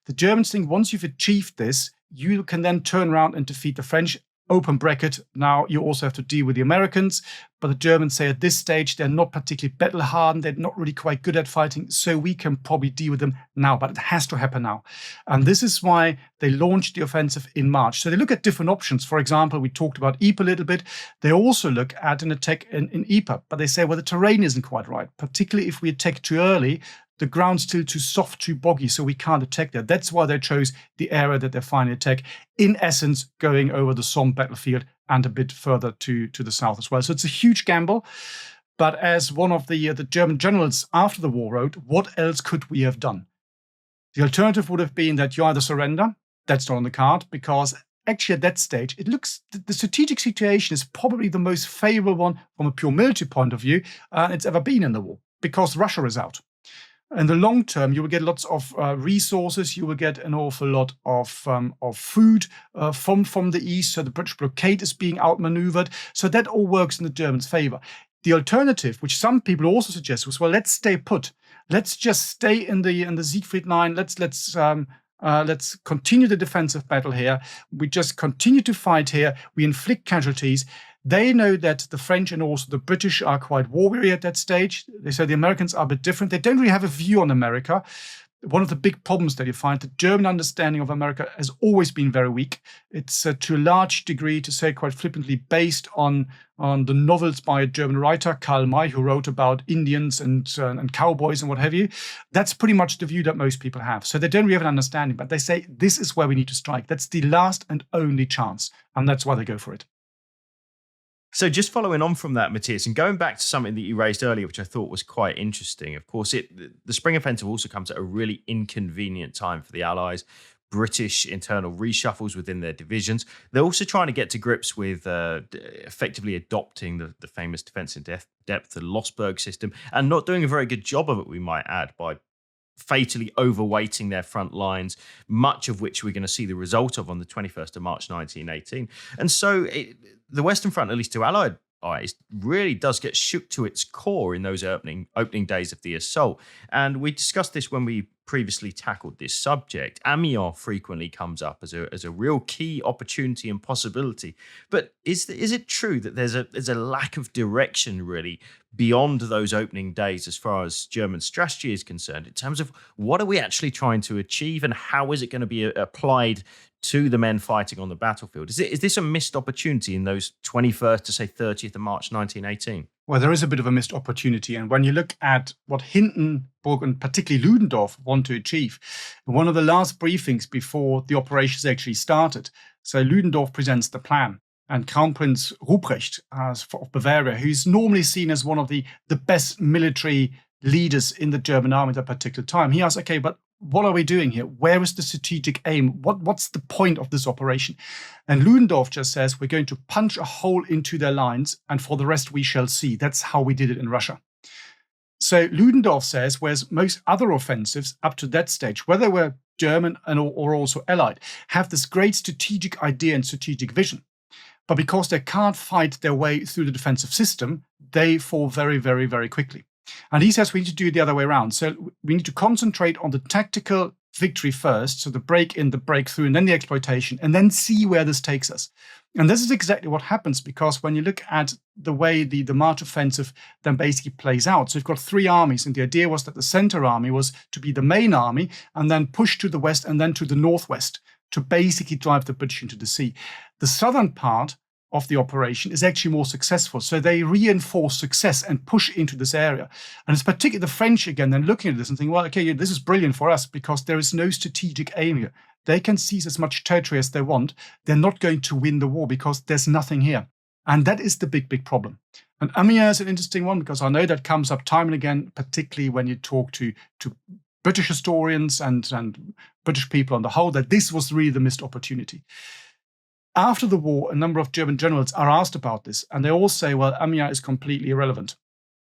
S3: The Germans think once you've achieved this, you can then turn around and defeat the French. Open bracket, now you also have to deal with the Americans, but the Germans say at this stage they're not particularly battle hardened, they're not really quite good at fighting, so we can probably deal with them now, but it has to happen now. And this is why they launched the offensive in March. So they look at different options. For example, we talked about Ypres a little bit. They also look at an attack in Ypres, but they say, well, the terrain isn't quite right, particularly if we attack too early. The ground's still too soft, too boggy, so we can't attack there. That's why they chose the area that they finally attack, in essence, going over the Somme battlefield and a bit further to the south as well. So it's a huge gamble. But as one of the German generals after the war wrote, what else could we have done? The alternative would have been that you either surrender, that's not on the card, because actually at that stage, it looks the strategic situation is probably the most favorable one from a pure military point of view it's ever been in the war, because Russia is out. In the long term, you will get lots of resources. You will get an awful lot of food from the east. So the British blockade is being outmaneuvered. So that all works in the Germans' favor. The alternative, which some people also suggest, was, well, let's stay put. Let's just stay in the Siegfried Line. Let's continue the defensive battle here. We just continue to fight here. We inflict casualties. They know that the French and also the British are quite war-weary at that stage. They say the Americans are a bit different. They don't really have a view on America. One of the big problems that you find, the German understanding of America has always been very weak. It's to a large degree, to say quite flippantly, based on the novels by a German writer, Karl May, who wrote about Indians and cowboys and what have you. That's pretty much the view that most people have. So they don't really have an understanding, but they say this is where we need to strike. That's the last and only chance, and that's why they go for it.
S1: So just following on from that, Matthias, and going back to something that you raised earlier, which I thought was quite interesting. Of course, the Spring Offensive also comes at a really inconvenient time for the Allies. British internal reshuffles within their divisions. They're also trying to get to grips with effectively adopting the famous defense in depth, the Lossberg system, and not doing a very good job of it, we might add, by fatally overweighting their front lines, much of which we're going to see the result of on the 21st of March 1918. And so the Western Front, at least to Allied eyes, really does get shook to its core in those opening days of the assault. And we discussed this when we previously tackled this subject. Amiens frequently comes up as a real key opportunity and possibility. But is it true that there's a lack of direction really beyond those opening days as far as German strategy is concerned, in terms of what are we actually trying to achieve and how is it going to be applied to the men fighting on the battlefield? Is this a missed opportunity in those 21st to say 30th of March 1918?
S3: Well, there is a bit of a missed opportunity. And when you look at what Hindenburg and particularly Ludendorff want to achieve, in one of the last briefings before the operations actually started, so Ludendorff presents the plan. And Crown Prince Ruprecht of Bavaria, who's normally seen as one of the best military leaders in the German army at that particular time, he asks, okay, but what are we doing here? Where is the strategic aim? What's the point of this operation? And Ludendorff just says, we're going to punch a hole into their lines, and for the rest we shall see. That's how we did it in Russia. So Ludendorff says, whereas most other offensives up to that stage, whether they were German or also Allied, have this great strategic idea and strategic vision. But because they can't fight their way through the defensive system, they fall very, very, very quickly. And he says we need to do it the other way around. So we need to concentrate on the tactical victory first, so the break-in, the breakthrough, and then the exploitation, and then see where this takes us. And this is exactly what happens, because when you look at the way the March offensive then basically plays out, so you've got three armies, and the idea was that the center army was to be the main army, and then push to the west and then to the northwest to basically drive the British into the sea. The southern part of the operation is actually more successful. So they reinforce success and push into this area. And it's particularly the French, again, then looking at this and thinking, well, okay, this is brilliant for us because there is no strategic aim here. They can seize as much territory as they want. They're not going to win the war because there's nothing here. And that is the big, big problem. And Amiens is an interesting one because I know that comes up time and again, particularly when you talk to British historians and British people on the whole, that this was really the missed opportunity. After the war, a number of German generals are asked about this, and they all say, well, Amiens is completely irrelevant.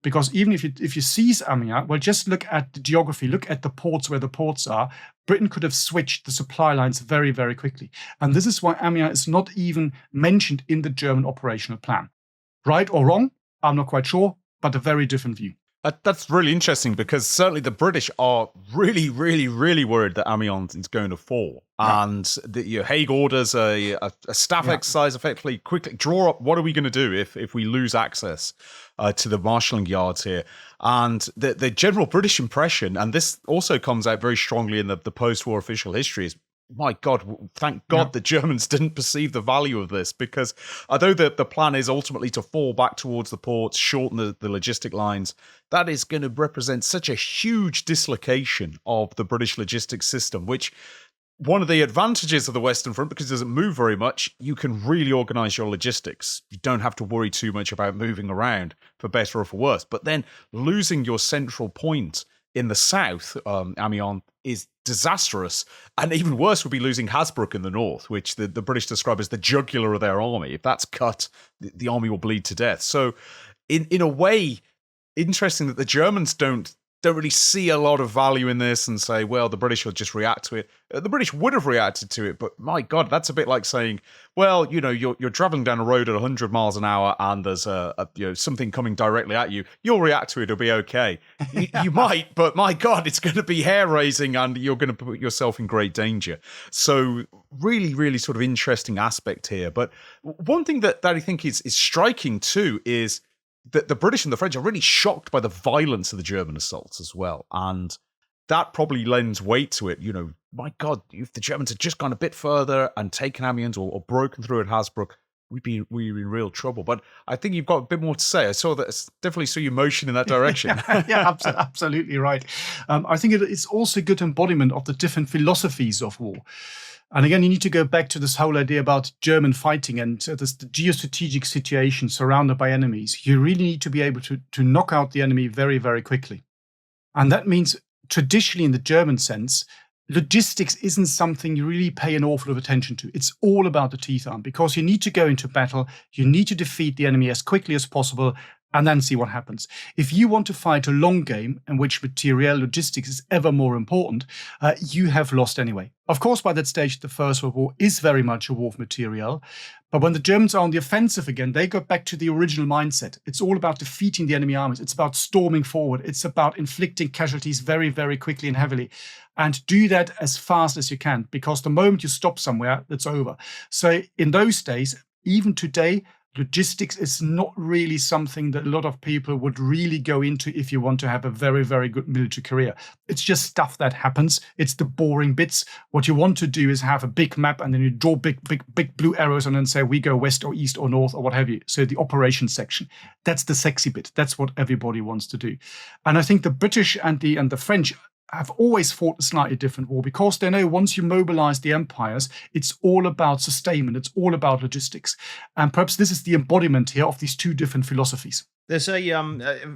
S3: Because even if you seize Amiens, well, just look at the geography, look at the ports where the ports are. Britain could have switched the supply lines very, very quickly. And this is why Amiens is not even mentioned in the German operational plan. Right or wrong, I'm not quite sure, but a very different view.
S2: That's really interesting because certainly the British are really, really, really worried that Amiens is going to fall. Yeah. And Haig orders a staff exercise, effectively, quickly draw up what are we going to do if we lose access to the marshalling yards here. And the general British impression, and this also comes out very strongly in the post-war official history, is, my God, thank God the Germans didn't perceive the value of this, because although the plan is ultimately to fall back towards the ports, shorten the logistic lines, that is going to represent such a huge dislocation of the British logistics system, which one of the advantages of the Western Front, because it doesn't move very much, you can really organize your logistics. You don't have to worry too much about moving around, for better or for worse. But then losing your central point in the south, Amiens, is disastrous. And even worse would be losing Hasbrook in the north, which the British describe as the jugular of their army. If that's cut, the army will bleed to death. So in a way, interesting that the Germans don't really see a lot of value in this and say, well, the British will just react to it. The British would have reacted to it, but my God, that's a bit like saying, well, you're traveling down a road at 100 miles an hour and there's something coming directly at you. You'll react to it. It'll be okay. You might, but my God, it's going to be hair-raising and you're going to put yourself in great danger. So really, really sort of interesting aspect here. But one thing that I think is striking too is the British and the French are really shocked by the violence of the German assaults as well. And that probably lends weight to it. My God, if the Germans had just gone a bit further and taken Amiens or broken through at Hasbrook, we'd be in real trouble. But I think you've got a bit more to say. I definitely saw you motion in that direction.
S3: Yeah, absolutely right. I think it's also a good embodiment of the different philosophies of war. And again, you need to go back to this whole idea about German fighting and this geostrategic situation surrounded by enemies. You really need to be able to knock out the enemy very, very quickly. And that means traditionally in the German sense, logistics isn't something you really pay an awful lot of attention to. It's all about the teeth arm because you need to go into battle. You need to defeat the enemy as quickly as possible and then see what happens. If you want to fight a long game in which material logistics is ever more important, you have lost anyway. Of course, by that stage, the First World War is very much a war of material. But when the Germans are on the offensive again, they go back to the original mindset. It's all about defeating the enemy armies. It's about storming forward. It's about inflicting casualties very, very quickly and heavily. And do that as fast as you can, because the moment you stop somewhere, it's over. So in those days, even today, logistics is not really something that a lot of people would really go into if you want to have a very, very good military career. It's just stuff that happens. It's the boring bits. What you want to do is have a big map and then you draw big blue arrows and then say, we go west or east or north or what have you. So the operations section, that's the sexy bit. That's what everybody wants to do. And I think the British and the French have always fought a slightly different war because they know once you mobilize the empires, it's all about sustainment. It's all about logistics. And perhaps this is the embodiment here of these two different philosophies.
S1: There's a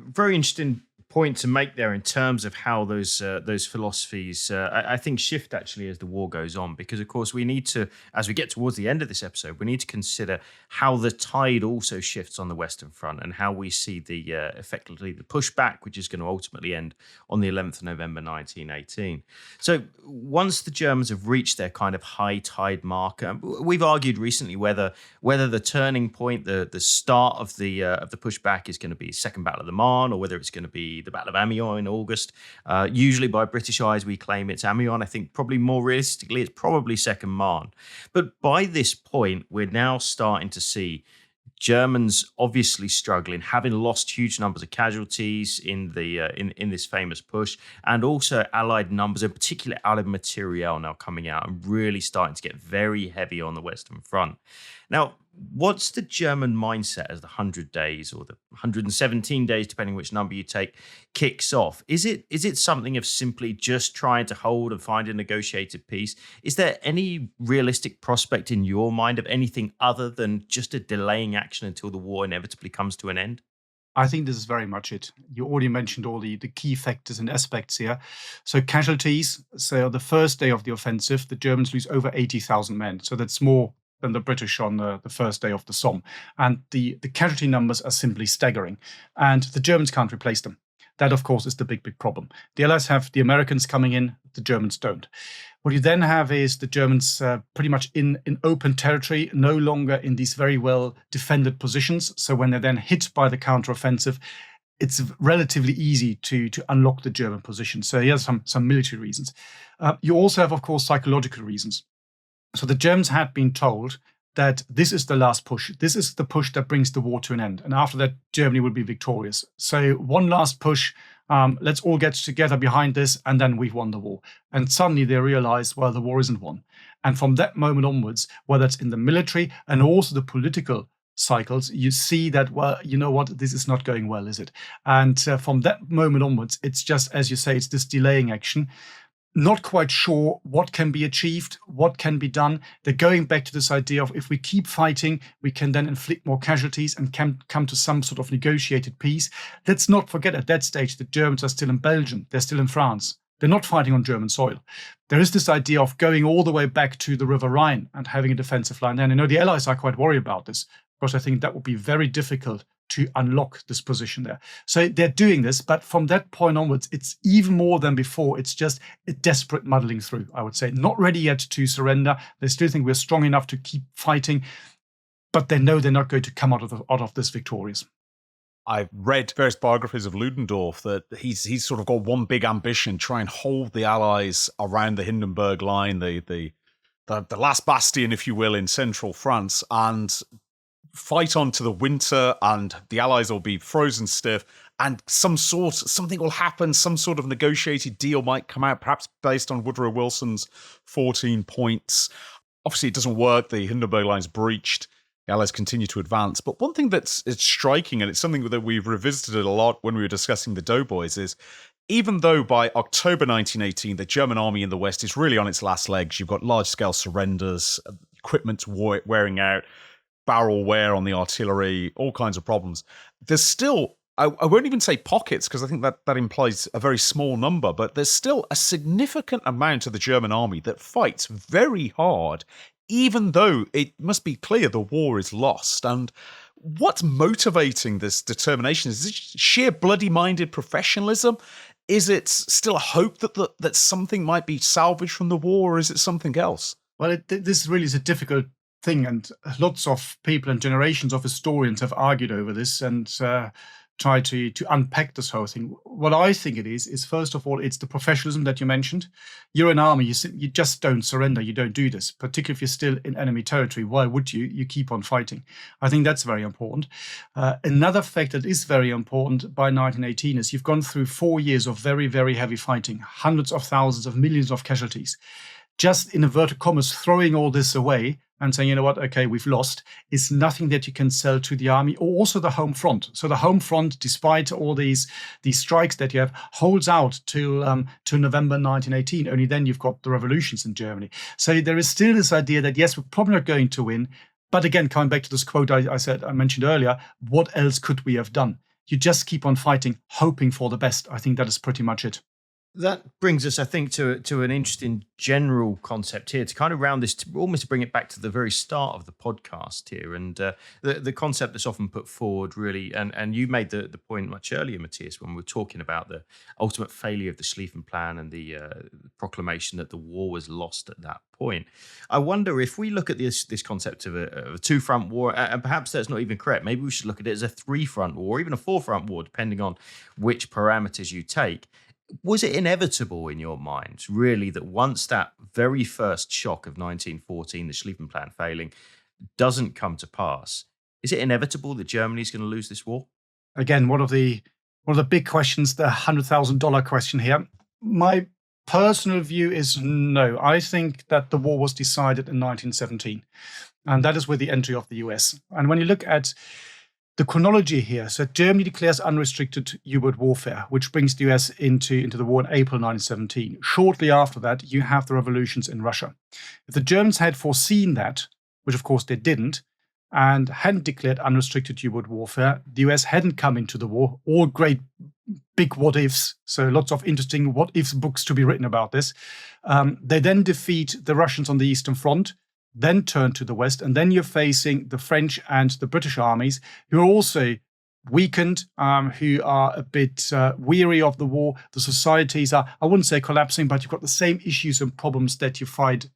S1: very interesting point to make there in terms of how those philosophies, I think, shift actually as the war goes on. Because, of course, we need to, as we get towards the end of this episode, we need to consider how the tide also shifts on the Western Front and how we see the effectively the pushback, which is going to ultimately end on the 11th of November 1918. So once the Germans have reached their kind of high tide mark, we've argued recently whether the turning point, the start of the pushback is going to be Second Battle of the Marne or whether it's going to be the Battle of Amiens in August. Usually by British eyes, we claim it's Amiens. I think probably more realistically, it's probably Second Marne. But by this point, we're now starting to see Germans obviously struggling, having lost huge numbers of casualties in the in this famous push, and also Allied numbers, in particular Allied materiel, now coming out and really starting to get very heavy on the Western Front. Now, what's the German mindset as the 100 days or the 117 days, depending which number you take, kicks off? Is it something of simply just trying to hold and find a negotiated peace? Is there any realistic prospect in your mind of anything other than just a delaying action until the war inevitably comes to an end?
S3: I think this is very much it. You already mentioned all the key factors and aspects here. So casualties, so the first day of the offensive, the Germans lose over 80,000 men. So that's more than the British on the first day of the Somme. And the casualty numbers are simply staggering. And the Germans can't replace them. That, of course, is the big problem. The Allies have the Americans coming in, the Germans don't. What you then have is the Germans pretty much in open territory, no longer in these very well defended positions. So when they're then hit by the counteroffensive, it's relatively easy to unlock the German position. So here's some military reasons. You also have, of course, psychological reasons. So the Germans had been told that this is the last push. This is the push that brings the war to an end. And after that, Germany will be victorious. So one last push, let's all get together behind this, and then we've won the war. And suddenly they realize, well, the war isn't won. And from that moment onwards, whether it's in the military and also the political cycles, you see that, well, you know what, this is not going well, is it? And from that moment onwards, it's just, as you say, it's this delaying action. Not quite sure what can be achieved, what can be done. They're going back to this idea of if we keep fighting, we can then inflict more casualties and can come to some sort of negotiated peace. Let's not forget at that stage, the Germans are still in Belgium. They're still in France. They're not fighting on German soil. There is this idea of going all the way back to the River Rhine and having a defensive line there. And I know the Allies are quite worried about this, because I think that would be very difficult to unlock this position there. So they're doing this, but from that point onwards, it's even more than before. It's just a desperate muddling through, I would say. Not ready yet to surrender. They still think we're strong enough to keep fighting, but they know they're not going to come out of this victorious.
S2: I've read various biographies of Ludendorff that he's sort of got one big ambition: try and hold the Allies around the Hindenburg Line, the last bastion, if you will, in central France, and fight on to the winter, and the Allies will be frozen stiff, and something will happen, some sort of negotiated deal might come out, perhaps based on Woodrow Wilson's 14 points. Obviously, it doesn't work. The Hindenburg Line's breached. The Allies continue to advance. But one thing it's striking, and it's something that we've revisited a lot when we were discussing the Doughboys, is even though by October 1918, the German army in the West is really on its last legs, you've got large-scale surrenders, equipment wearing out, barrel wear on the artillery, all kinds of problems. There's still, I won't even say pockets, because I think that implies a very small number, but there's still a significant amount of the German army that fights very hard, even though it must be clear the war is lost. And what's motivating this determination? Is it sheer bloody-minded professionalism? Is it still a hope that something might be salvaged from the war, or is it something else?
S3: Well, this really is a difficult thing, and lots of people and generations of historians have argued over this and tried to unpack this whole thing. What I think it is first of all, it's the professionalism that you mentioned. You're an army, you just don't surrender, you don't do this, particularly if you're still in enemy territory. Why would you? You keep on fighting. I think that's very important. Another fact that is very important by 1918 is you've gone through 4 years of very, very heavy fighting, hundreds of thousands of millions of casualties. Just in inverted commas, throwing all this away and saying, you know what, okay, we've lost, is nothing that you can sell to the army, or also the home front. So the home front, despite all these strikes that you have, holds out till November 1918. Only then you've got the revolutions in Germany. So there is still this idea that, yes, we're probably not going to win. But again, coming back to this quote I mentioned earlier, what else could we have done? You just keep on fighting, hoping for the best. I think that is pretty much it.
S1: That brings us, I think, to an interesting general concept here, to kind of round this, almost to bring it back to the very start of the podcast here. And the concept that's often put forward, really, and you made the point much earlier, Matthias, when we were talking about the ultimate failure of the Schlieffen Plan and the proclamation that the war was lost at that point. I wonder if we look at this concept of a two-front war, and perhaps that's not even correct. Maybe we should look at it as a three-front war, or even a four-front war, depending on which parameters you take. Was it inevitable in your mind, really, that once that very first shock of 1914, the Schlieffen Plan failing, doesn't come to pass, is it inevitable that Germany's going to lose this war?
S3: Again, one of the big questions, the $100,000 question here. My personal view is no. I think that the war was decided in 1917, and that is with the entry of the US. And when you look at the chronology here, so Germany declares unrestricted U-boat warfare, which brings the US into the war in April 1917. Shortly after that, you have the revolutions in Russia. If the Germans had foreseen that, which of course they didn't, and hadn't declared unrestricted U-boat warfare, the US hadn't come into the war. All great big what-ifs, so lots of interesting what-ifs books to be written about this. They then defeat the Russians on the Eastern Front, then turn to the West, and then you're facing the French and the British armies, who are also weakened, who are a bit weary of the war. The societies are, I wouldn't say collapsing, but you've got the same issues and problems that you find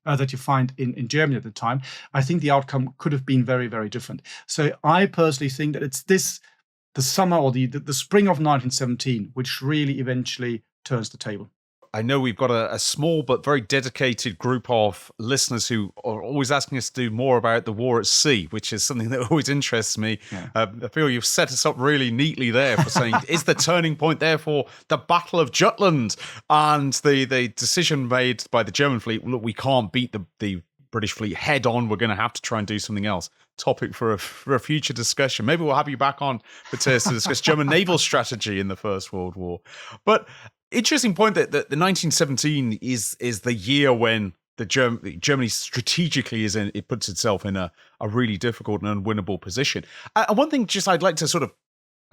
S3: in Germany at the time. I think the outcome could have been very, very different. So I personally think that it's the summer or the spring of 1917, which really eventually turns the table.
S2: I know we've got a small but very dedicated group of listeners who are always asking us to do more about the war at sea, which is something that always interests me. Yeah. I feel you've set us up really neatly there for saying, is the turning point therefore the Battle of Jutland and the decision made by the German fleet, look, we can't beat the British fleet head on, we're going to have to try and do something else. Topic for a future discussion. Maybe we'll have you back on, Matthias, to discuss German naval strategy in the First World War. But interesting point that the 1917 is the year when Germany strategically it puts itself in a really difficult and unwinnable position. And one thing just I'd like to sort of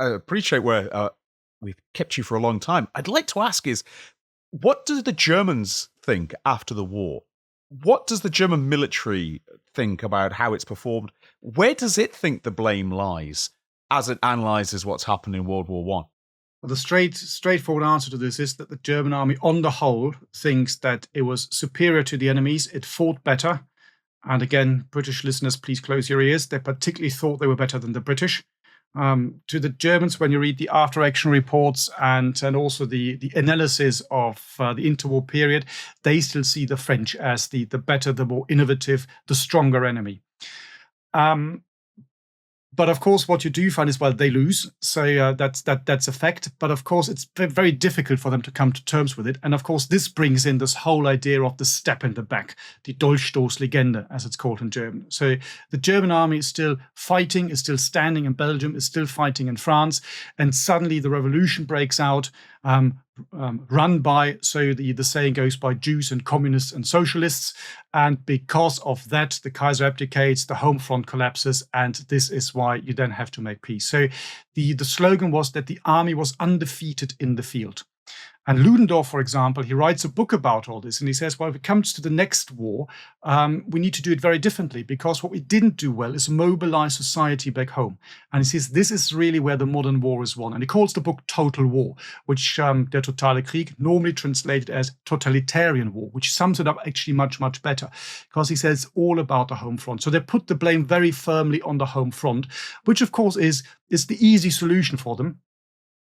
S2: appreciate where we've kept you for a long time, I'd like to ask is, What do the Germans think after the war? What does the German military think about how it's performed? Where does it think the blame lies as it analyzes what's happened in World War One?
S3: Well, the straightforward answer to this is that the German army, on the whole, thinks that it was superior to the enemies. It fought better. And again, British listeners, please close your ears. They particularly thought they were better than the British. To the Germans, when you read the after-action reports and also the analysis of the interwar period, they still see the French as the better, the more innovative, the stronger enemy. But of course, what you do find is, well, they lose. So that's a fact. But of course, it's very difficult for them to come to terms with it. And of course, this brings in this whole idea of the stab in the back, the Dolchstoßlegende, as it's called in German. So the German army is still fighting, is still standing in Belgium, is still fighting in France. And suddenly the revolution breaks out. Run by, so the saying goes, by Jews and communists and socialists. And because of that, the Kaiser abdicates, the home front collapses, and this is why you then have to make peace. So the slogan was that the army was undefeated in the field. And Ludendorff, for example, he writes a book about all this, and he says, well, if it comes to the next war, we need to do it very differently, because what we didn't do well is mobilize society back home. And he says, this is really where the modern war is won. And he calls the book Total War, which Der totale Krieg, normally translated as totalitarian war, which sums it up actually much, much better, because he says all about the home front. So they put the blame very firmly on the home front, which of course is the easy solution for them.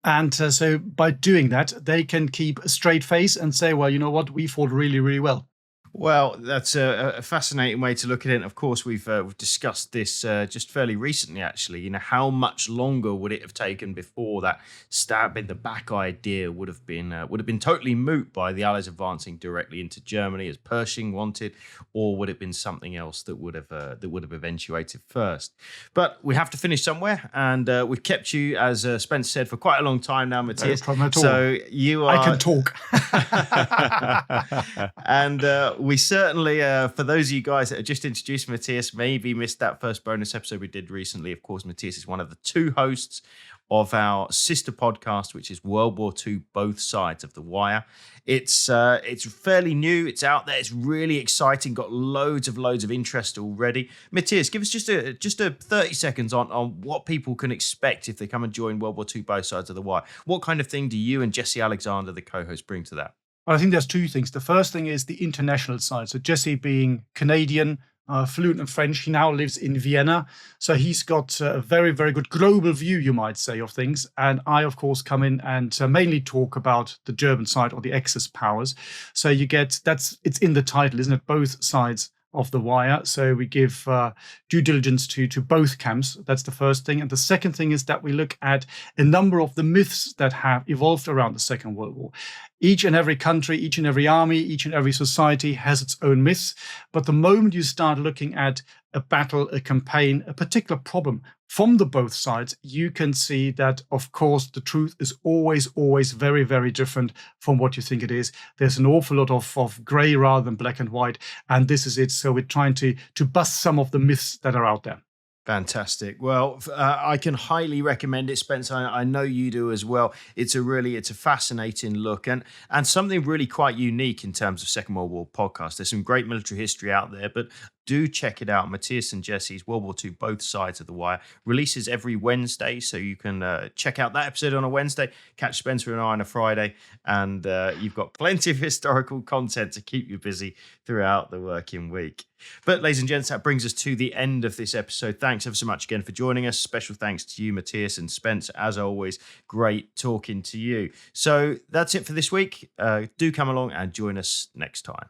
S3: And so by doing that, they can keep a straight face and say, well, you know what, we fought really, really well.
S1: Well, that's a fascinating way to look at it. And of course, we've discussed this just fairly recently, actually. You know, how much longer would it have taken before that stab in the back idea would have been totally moot by the Allies advancing directly into Germany as Pershing wanted, or would it have been something else that would have eventuated first? But we have to finish somewhere, and we've kept you, as Spence said, for quite a long time now, Matthias.
S3: No problem at all.
S1: So you are.
S3: I can talk.
S1: And we certainly, for those of you guys that are just introduced Matthias, maybe missed that first bonus episode we did recently. Of course, Matthias is one of the two hosts of our sister podcast, which is World War II, Both Sides of the Wire. It's fairly new. It's out there. It's really exciting. Got loads of interest already. Matthias, give us just a 30 seconds on what people can expect if they come and join World War II, Both Sides of the Wire. What kind of thing do you and Jesse Alexander, the co-host, bring to that?
S3: I think there's two things. The first thing is the international side. So Jesse being Canadian, fluent in French, he now lives in Vienna. So he's got a very, very good global view, you might say, of things. And I, of course, come in and mainly talk about the German side or the Axis powers. So you get, it's in the title, isn't it? Both sides of the wire. So we give due diligence to both camps. That's the first thing. And the second thing is that we look at a number of the myths that have evolved around the Second World War. Each and every country, each and every army, each and every society has its own myths. But the moment you start looking at a battle, a campaign, a particular problem from the both sides, you can see that, of course, the truth is always very, very different from what you think it is. There's an awful lot of gray rather than black and white. And this is it. So we're trying to bust some of the myths that are out there.
S1: Fantastic. Well, I can highly recommend it, Spencer. I know you do as well. It's a fascinating look and something really quite unique in terms of Second World War podcast. There's some great military history out there, but do check it out. Matthias and Jesse's World War II, Both Sides of the Wire releases every Wednesday, so you can check out that episode on a Wednesday, catch Spencer and I on a Friday, and you've got plenty of historical content to keep you busy throughout the working week. But ladies and gents, that brings us to the end of this episode. Thanks ever so much again for joining us. Special thanks to you, Matthias and Spence. As always, great talking to you. So that's it for this week. Do come along and join us next time.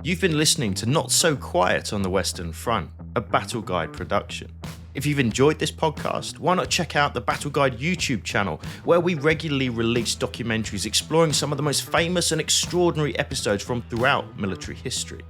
S1: You've been listening to Not So Quiet on the Western Front, a Battle Guide production. If you've enjoyed this podcast, why not check out the Battle Guide YouTube channel, where we regularly release documentaries exploring some of the most famous and extraordinary episodes from throughout military history.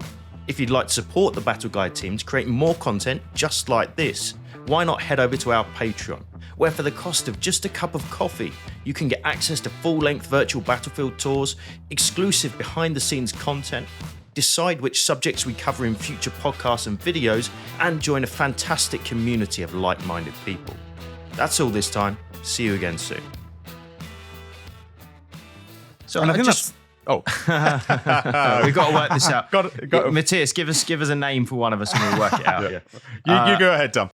S1: If you'd like to support the Battle Guide team to create more content just like this, why not head over to our Patreon, where for the cost of just a cup of coffee, you can get access to full-length virtual battlefield tours, exclusive behind-the-scenes content, decide which subjects we cover in future podcasts and videos, and join a fantastic community of like-minded people. That's all this time. See you again soon. So
S2: And I
S1: I
S2: think
S1: just
S2: Oh,
S1: we've got to work this out.
S2: got
S1: Matthias, give us a name for one of us, and we'll work it out.
S2: you go ahead, Tom.